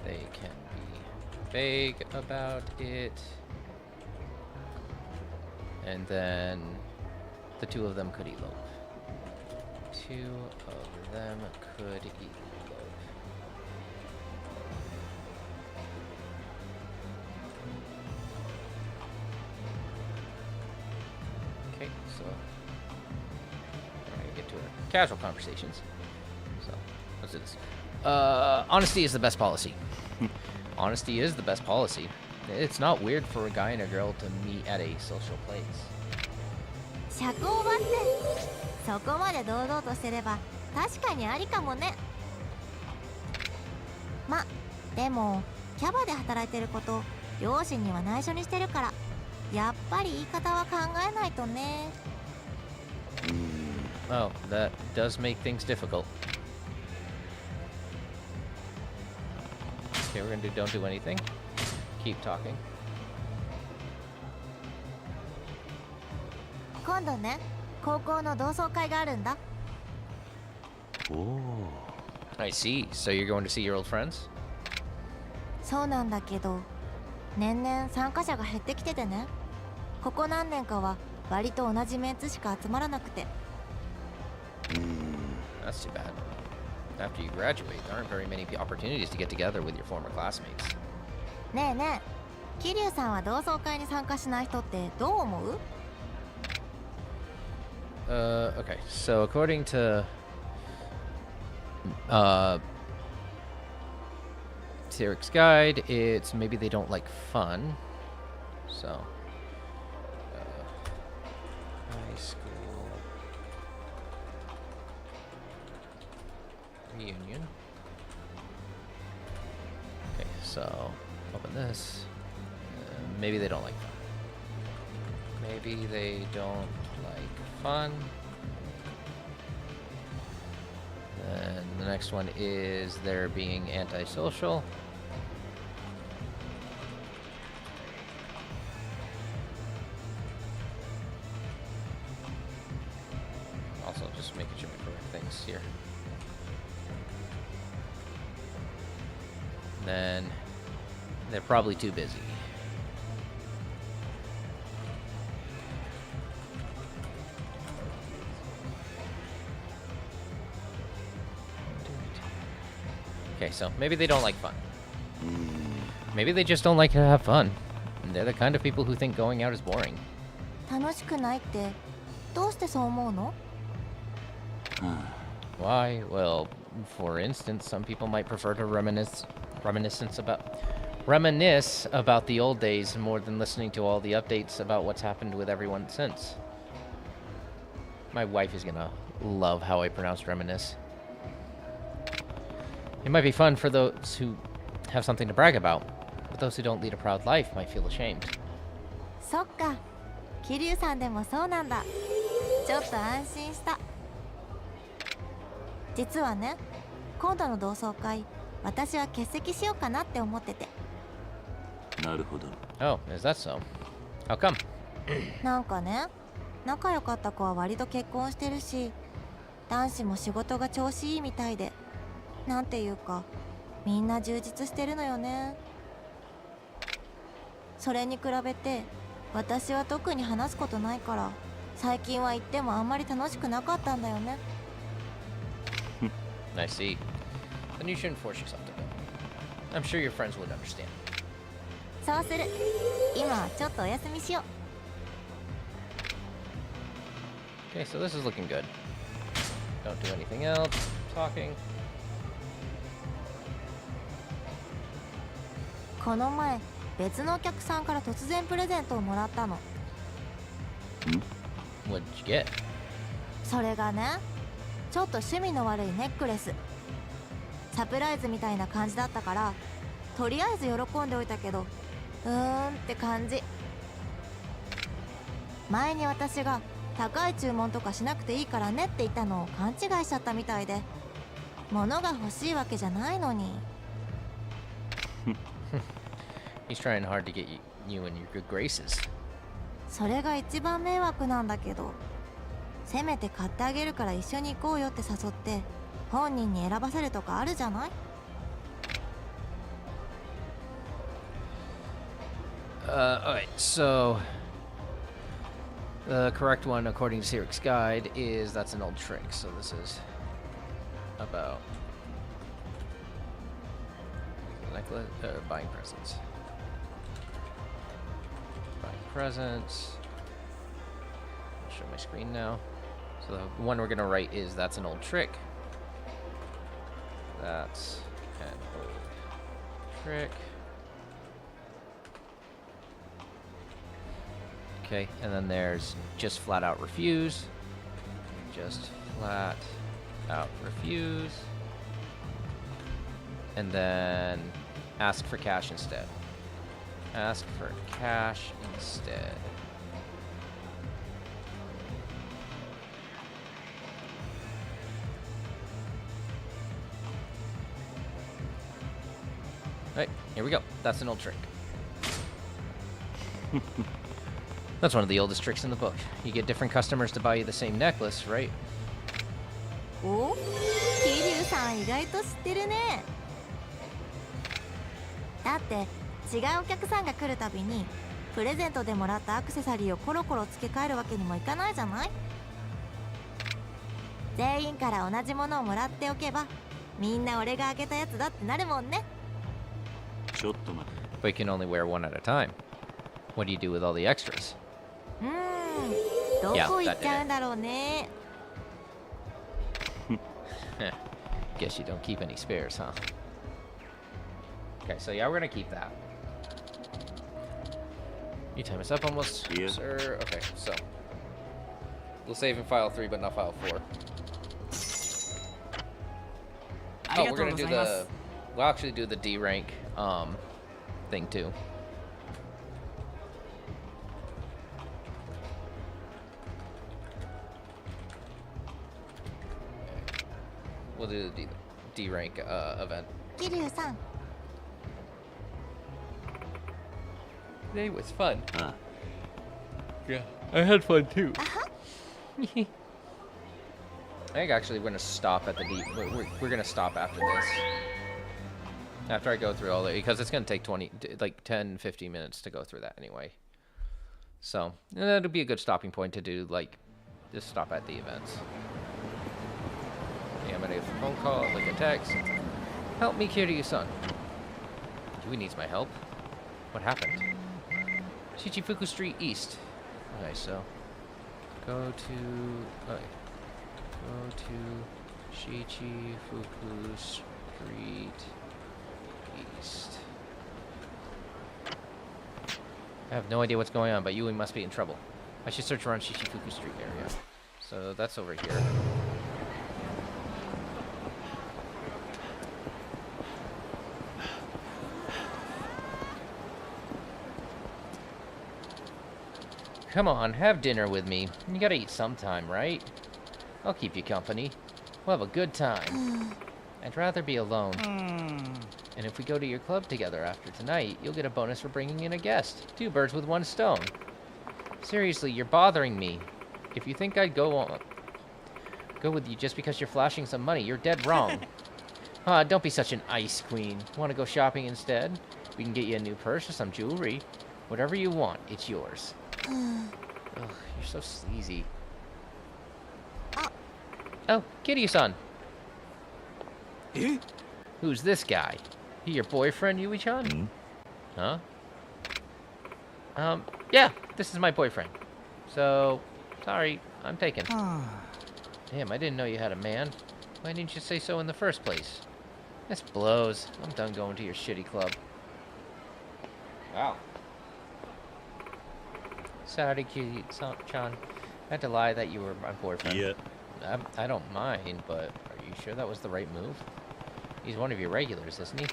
They can be vague about it. And then the two of them could elope. Two of them could elope. Okay, so we're gonna get to our casual conversations. So let's do this. Honesty is the best policy. Honesty is the best policy. It's not weird for a guy and a girl to meet at a social place. 社交場ってそこまで堂々としてれば確かにありかもね。ま、でもキャバで働いてること両親には内緒にしてるからやっぱり言い方は考えないとね。Oh, that does make things difficult. Okay, we're gonna do don't do anything. Keep talking. 今度ね、高校の同窓会があるんだ。おお。I see. So you're going to see your old friends? そうなんだけど、年々参加者が減ってきててね。ここ何年かは割と同じメンツしか集まらなくて。That's too bad. After you graduate, there aren't very many opportunities to get together with your former classmates. ねえねえ、桐生さんは同窓会に参加しない人ってどう思う？ Okay. So according to Sarik's guide, it's maybe they don't like fun. So high school reunion. Okay, so open this. Maybe they don't like fun. Maybe they don't like fun. next one is they're being antisocial. Also, just making sure we correct things here. And then they're probably too busy. Okay, so maybe they don't like fun. Maybe they just don't like to have fun. And they're the kind of people who think going out is boring. 楽しくないってどうしてそう思うの？ Why? Well, for instance, some people might prefer to reminisce about the old days more than listening to all the updates about what's happened with everyone since. My wife is gonna love how I pronounce reminisce. It might be fun for those who have something to brag about, but those who don't lead a proud life might feel ashamed. そっか、桐生さんでもそうなんだ。ちょっと安心した。実はね、今度の同窓会、私は欠席しようかなって思ってて。なるほど。 Oh, is that so? How come? なんかね、仲良かった子は割と結婚してるし、男子も仕事が調子いいみたいで、なんていうか、みんな充実してるのよね。それに比べて、私は特に話すことないから、最近は行ってもあんまり楽しくなかったんだよね。I see. Then you shouldn't force yourself to go. I'm sure your friends would understand. そうする。今はちょっとお休みしよう。 Okay, so this is looking good. Don't do anything else. Talking. この前、別のお客さんから突然プレゼントをもらったの。What'd you get? それがね、ちょっと趣味の悪いネックレス。サプライズみたいな感じだったから、とりあえず喜んでおいたけど、って感じ。前に私が高い注文とかしなくていいからねって言ったのを勘違いしちゃったみたいで、物が欲しいわけじゃないのに。He's trying hard to get you in your good graces. それが一番迷惑なんだけど、せめて買ってあげるから一緒に行こうよって誘って本人に選ばせるとかあるじゃない？ Alright, so the correct one according to Sirik's guide is that's an old trick. So this is about necklace, buying presents. Buying presents. I'll show my screen now. So the one we're gonna write is that's an old trick. That's an old trick. Okay, and then there's just flat out refuse. Just flat out refuse. And then ask for cash instead. Ask for cash instead. Alright, here we go. That's an old trick. That's one of the oldest tricks in the book. You get different customers to buy you the same necklace, right? お？桐生さん意外と知ってるね。だって違うお客さんが来るたびにプレゼントでもらったアクセサリーをコロコロ付け替えるわけにもいかないじゃない？全員から同じものをもらっておけばみんな俺があげたやつだってなるもんね。ちょっと待て。 But you can only wear one at a time. What do you do with all the extras? どこ行っちゃうんだろうね。Guess you don't keep any spares, huh? Okay, so yeah, we're gonna keep that. You time us up almost, Yeah. sir. Okay, so we'll save in file 3, but not file 4. あり Oh, が we're とう gonna ござ do いま the. す。 We'll actually do the D rank thing too. We'll do the D. D rank event. 桐生さん Today was fun. あ Yeah, I had fun too. あは I think actually we're gonna stop at the D. We're gonna stop after this. After I go through all that, because it's gonna take 10, 15 minutes to go through that anyway. So that'll be a good stopping point to do, like, just stop at the events. Yeah, I'm gonna get a phone call, like a text. Help me, Kiryu-san. Yui needs my help. What happened? Shichifuku Street East. Okay, so go to. Okay. Go to Shichifuku Street East. I have no idea what's going on, but Yui must be in trouble. I should search around Shichifuku Street area. So that's over here. Come on, have dinner with me. You gotta eat sometime, right? I'll keep you company. We'll have a good time. I'd rather be alone. And if we go to your club together after tonight, you'll get a bonus for bringing in a guest. 2 birds with 1 stone. Seriously, you're bothering me. If you think I'd go with you just because you're flashing some money, you're dead wrong. Don't be such an ice queen. Want to go shopping instead? We can get you a new purse or some jewelry. Whatever you want, it's yours. Ugh, you're so sleazy. Oh, Kiryu-san.え Who's this guy? He your boyfriend, Yui-chan? Huh? Yeah, this is my boyfriend. So, sorry, I'm taken. Damn, I didn't know you had a man. Why didn't you say so in the first place? This blows. I'm done going to your shitty club. Wow. Sorry, Kiryu-chan. I had to lie that you were my boyfriend. いや I don't mind, but are you sure that was the right move? He's one of your regulars, isn't he?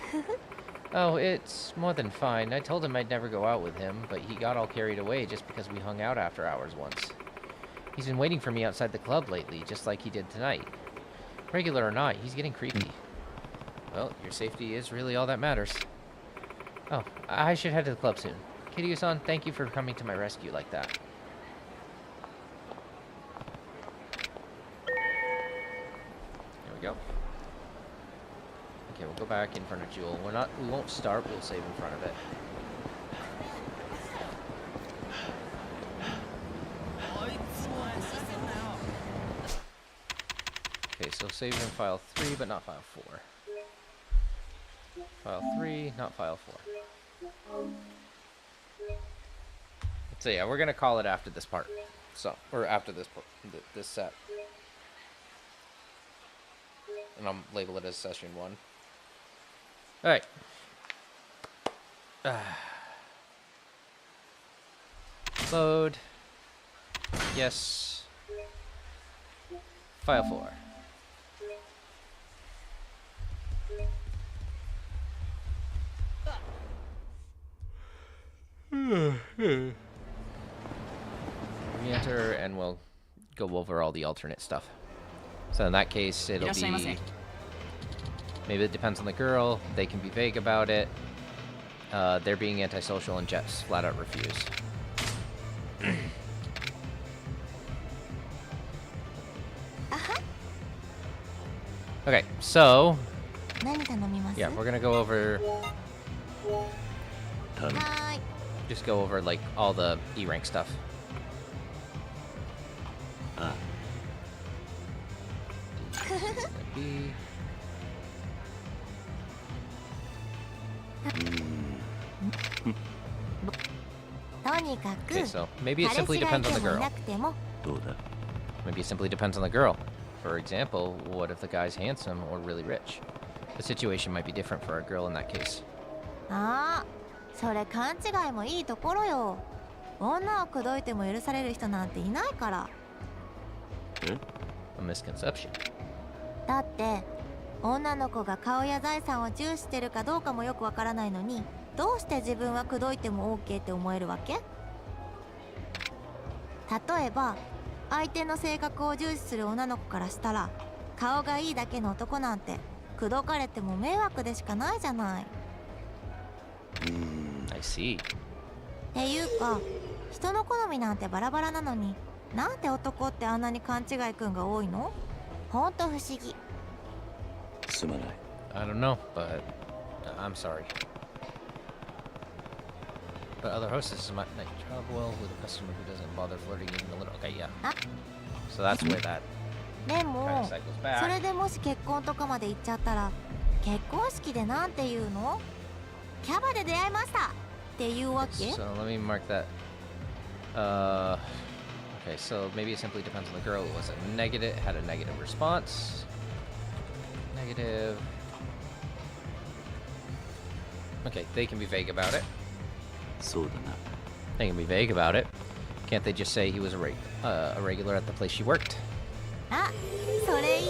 Oh, it's more than fine. I told him I'd never go out with him, but he got all carried away just because we hung out after hours once. He's been waiting for me outside the club lately, just like he did tonight. Regular or not, he's getting creepy. Well, your safety is really all that matters. Oh, I should head to the club soon. Kiryu-san, thank you for coming to my rescue like that. There we go. Okay, we'll go back in front of Jewel. We won't start, we'll save in front of it. Okay, so save in file 3, but not file 4. File 3, not file 4. So yeah, we're gonna call it after this part. So, or after this this set. And I'll label it as session 1. Alright. Load. Yes. File 4. Re-enter, and we'll go over all the alternate stuff. So in that case, it'll be... Maybe it depends on the girl. They can be vague about it. They're being antisocial, and Jets flat out refuse. Okay, so... 何頼みます Yeah, we're gonna go over... 頼む はーい Just go over, like, all the E rank stuff. あ B. とにかく Okay, so maybe it 彼 simply 氏がい depends て on the もい girl. なくても どうだ Maybe it simply depends on the girl. For example, what if the guy's handsome or really rich? The situation might be different for a girl in that case. ああそれ勘違いもいいところよ女を口説いても許される人なんていないから え A misconception. だって女の子が顔や財産を重視してるかどうかもよくわからないのにどうして自分は口説いても OK って思えるわけ例えば相手の性格を重視する女の子からしたら顔がいいだけの男なんて口説かれても迷惑でしかないじゃない。 I see. っていうか人の好みなんてバラバラなのになんで男ってあんなに勘違いくんが多いの？ほんと不思議。すまない。 I don't know, but I'm sorry. But other hostesses might not job well with a customer who doesn't bother flirting even a little. Okay, yeah. So that's where that で kind も of cycles それ back. でもし結婚とかまで行っちゃったら結婚式でなんて言うの？キャバで出会いましたっていうわけ？ So let me mark that. Okay, so maybe it simply depends on the girl. It was a negative, had a negative response. Negative. Okay, they can be vague about it. そうだな。 They can be vague about it. Can't they just say he was a regular at the place she worked? あ、それいい。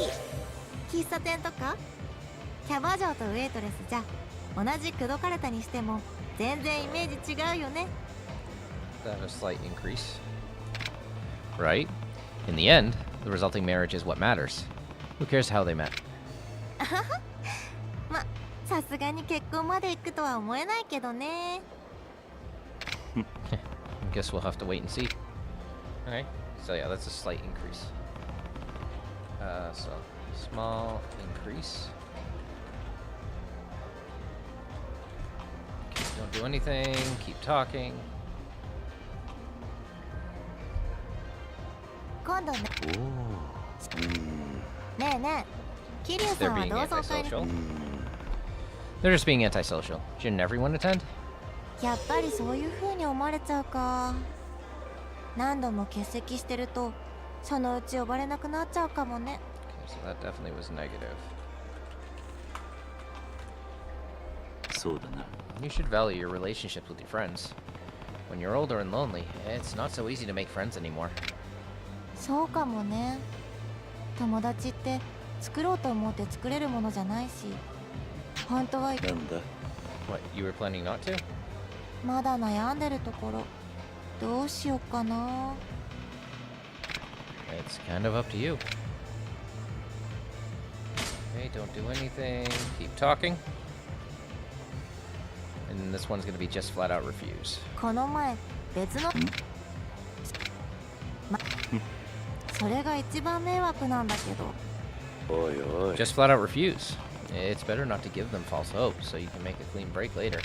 喫茶店とかキャバ嬢とウェイトレスじゃ同じ口説かれたにしても全然イメージ違うよね。 That a slight increase. Right? In the end, the resulting marriage is what matters. Who cares how they met? ま、さすがに結婚まで行くとは思えないけどね。 I guess we'll have to wait and see. Okay. So yeah, that's a slight increase. So small increase. Okay, don't do anything. Keep talking. 今度ね。ねえねえ、桐生 They're さんは being 同窓会に antisocial. They're just being antisocial. Shouldn't everyone attend? やっぱりそういう風に思われちゃうか。何度も欠席してるとそのうち呼ばれなくなっちゃうかもね。 Okay, so that definitely was negative. そうだな。 You should value your relationships with your friends. When you're older and lonely, it's not so easy to make friends anymore. そうかもね。友達って作ろうと思って作れるものじゃないし、本当はなんだ。 What, you were planning not to? まだ悩んでるところ。どうしようかな。 It's kind of up to you. Okay, don't do anything. Keep talking. And this one's gonna be just flat out refuse. この前別のそれが一番迷惑なんだけど。おいおい。 Just flat out refuse. It's better not to give them false hope so you can make a clean break later.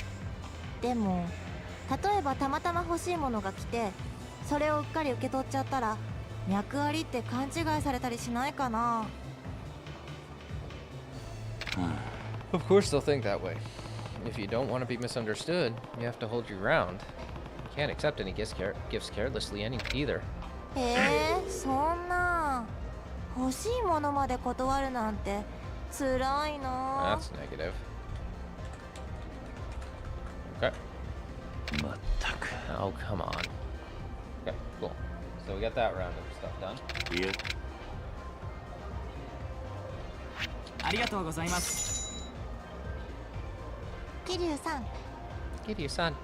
でも例えばたまたま欲しいものが来てそれをうっかり受け取っちゃったら脈ありって勘違いされたりしないかな。 Of course they'll think that way. If you don't want to be misunderstood, you have to hold your ground. You can't accept any gifts carelessly either. そんな欲しいものまで断るなんて辛いな。 That's negative. Okay. まったく。 Oh, come on. Okay, cool. So we got that round of stuff done. いや、ありがとうございます。桐生さん。 Get you, son.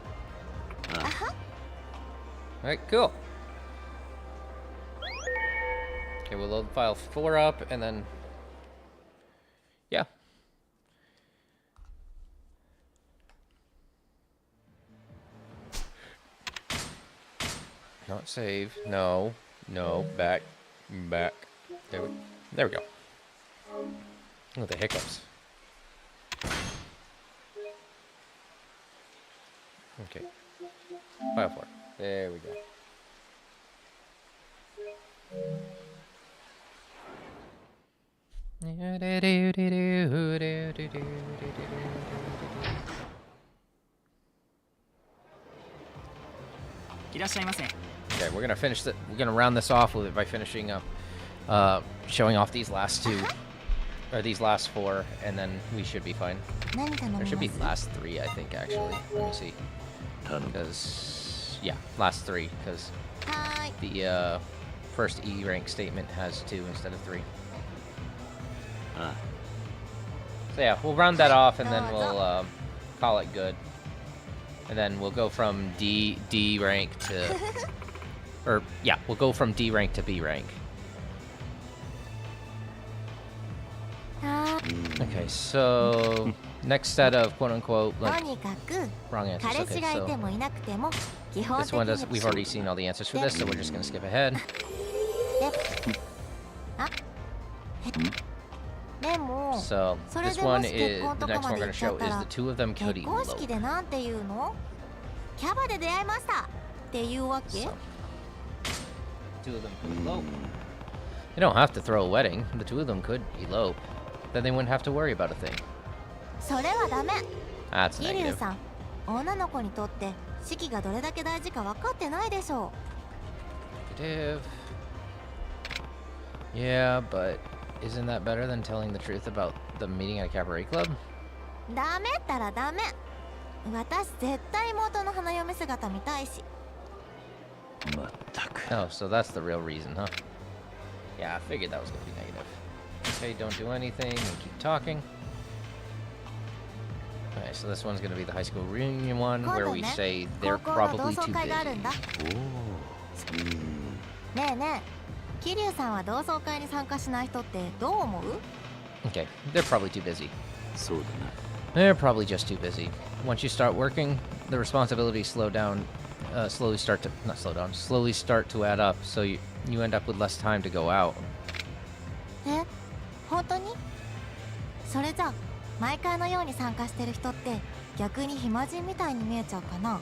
あは。 Alright, cool. Okay, we'll load file 4 up and then. Yeah. Not save. No. No. Back. Back. There we go. Oh, the hiccups. Okay. File 4. There we go. Okay, we're gonna finish that. We're gonna round this off with it by finishing up, showing off these last two, or these last 4, and then we should be fine. 何頼み There ま should be す？ last 3, I think, actually. Let me see. 頼む。 Because yeah, last 3, because はーい。 the first E rank statement has 2 instead of 3. あ So yeah, we'll round that off and then we'll call it good. And then we'll go from D rank to, or yeah, we'll go from D rank to B rank. はーい。Okay, so next set of quote unquote と like にかく wrong answers. 彼氏 Okay, がい so てもいなくても基本 this 的 one に does. We've already seen all the answers for this, so we're just gonna skip ahead. あでも So それ this でも one し結 is 婚 the とか next ま one で we're 行 gonna っちゃっ show た is ら the two of them could 結婚式 elope. でなんて言うの？キャバで出会いましたっていうわけ？ So two of them could elope. They don't have to throw a wedding. The two of them could elope. Then they wouldn't have to worry about a thing. それはダメ。 That's 桐生 negative. さん、女の子にとって式がどれだけ大事か分かってないでしょ Negative. Yeah, but isn't that better than telling the truth about the meeting at a cabaret club? う。ダメったらダメ。私絶対妹の花嫁姿見たいし。まったく Oh, so that's the real reason, huh? Yeah, I figured that was gonna be negative. Okay, don't do anything and keep talking. Okay, so this one's gonna be the high school reunion one, 今 where 度 we ね、 say 高 they're 校の同 probably 窓 too 会がある busy. んだ。ねえねえ、桐生さんは同窓会に参加しない人ってどう思う？ Okay, they're probably too busy. そうだ They're probably just too busy. Once you start working, the responsibilities slowly start to add up, so you end up with less time to go out. え、本当に？それじゃ毎回のように参加してる人って逆に暇人みたいに見えちゃうかな？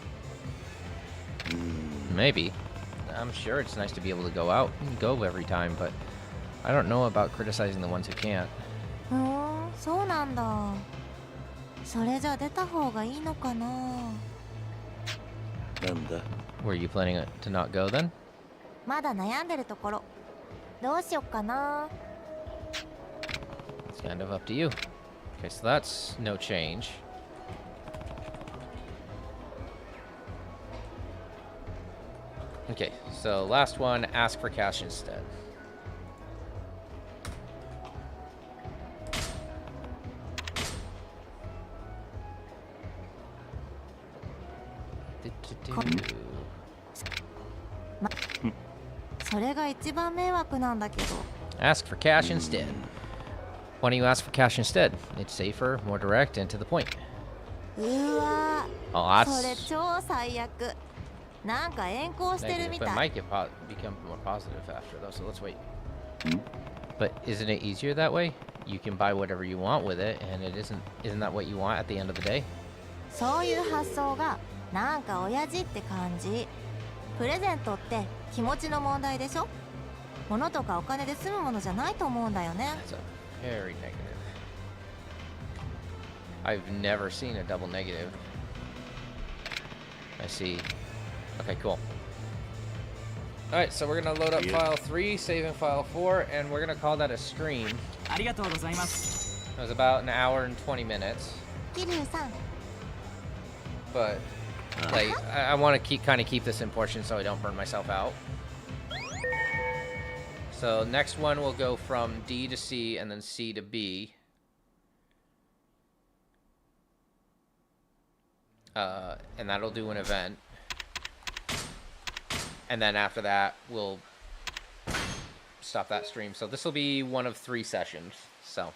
Maybe. I'm sure it's nice to be able to go out and go every time, but I don't know about criticizing the ones who can't. そうなんだ。それじゃ出た方がいいのかな？なんだ Were you planning to not go then? まだ悩んでるところ。どうしよっかな。 It's kind of up to you. Okay, so that's no change. Okay, so last one, ask for cash instead. Do-do-do. それが一番迷惑なんだけど。 Ask for cash instead. Why don't you ask for cash instead? It's safer, more direct, and to the point. うわ Oh, それ that's 超最悪。なんか遠行してる negative, み but た it い。 might become more positive after though, so let's wait. But isn't it easier that way? You can buy whatever you want with it, and isn't that what you want at the end of the day? そういう発想がなんか親父って感じ。プレゼントって気持ちの問題でしょ？物とかお金で済むものじゃないと思うんだよね。 That's a very negative. I've never seen a double negative. I see. Okay, cool. Alright, so we're gonna load up file 3, saving file 4, and we're gonna call that a stream. ありがとうございます。 It was about an hour and 20 minutes. 桐生さん、 But like I want to keep this in portions so I don't burn myself out. So next one will go from D to C and then C to B. And that'll do an event. And then after that, we'll stop that stream. So this will be one of 3 sessions. So,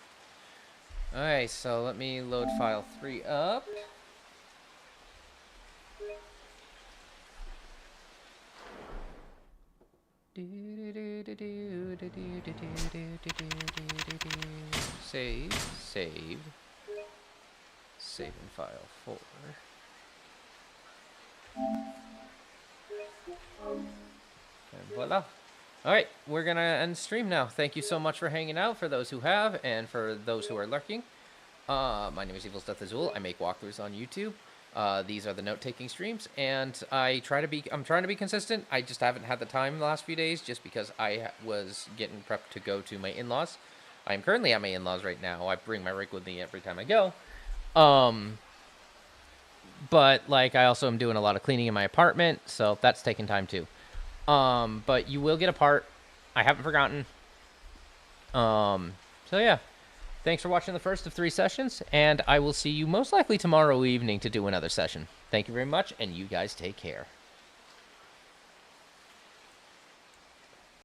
all right. So let me load file 3 up. Save, save, save in file 4. And voila. Alright, we're gonna end stream now. Thank you so much for hanging out, for those who have, and for those who are lurking. My name is Evil's Death Azul. I make walkthroughs on YouTube. These are the note-taking streams, and I'm trying to be consistent. I just haven't had the time the last few days, just because I was getting prepped to go to my in-laws. I am currently at my in-laws right now. I bring my rig with me every time I go. But like I also am doing a lot of cleaning in my apartment, so that's taking time too. But you will get a part. I haven't forgotten. So yeah. Thanks for watching the first of 3 sessions, and I will see you most likely tomorrow evening to do another session. Thank you very much, and you guys take care.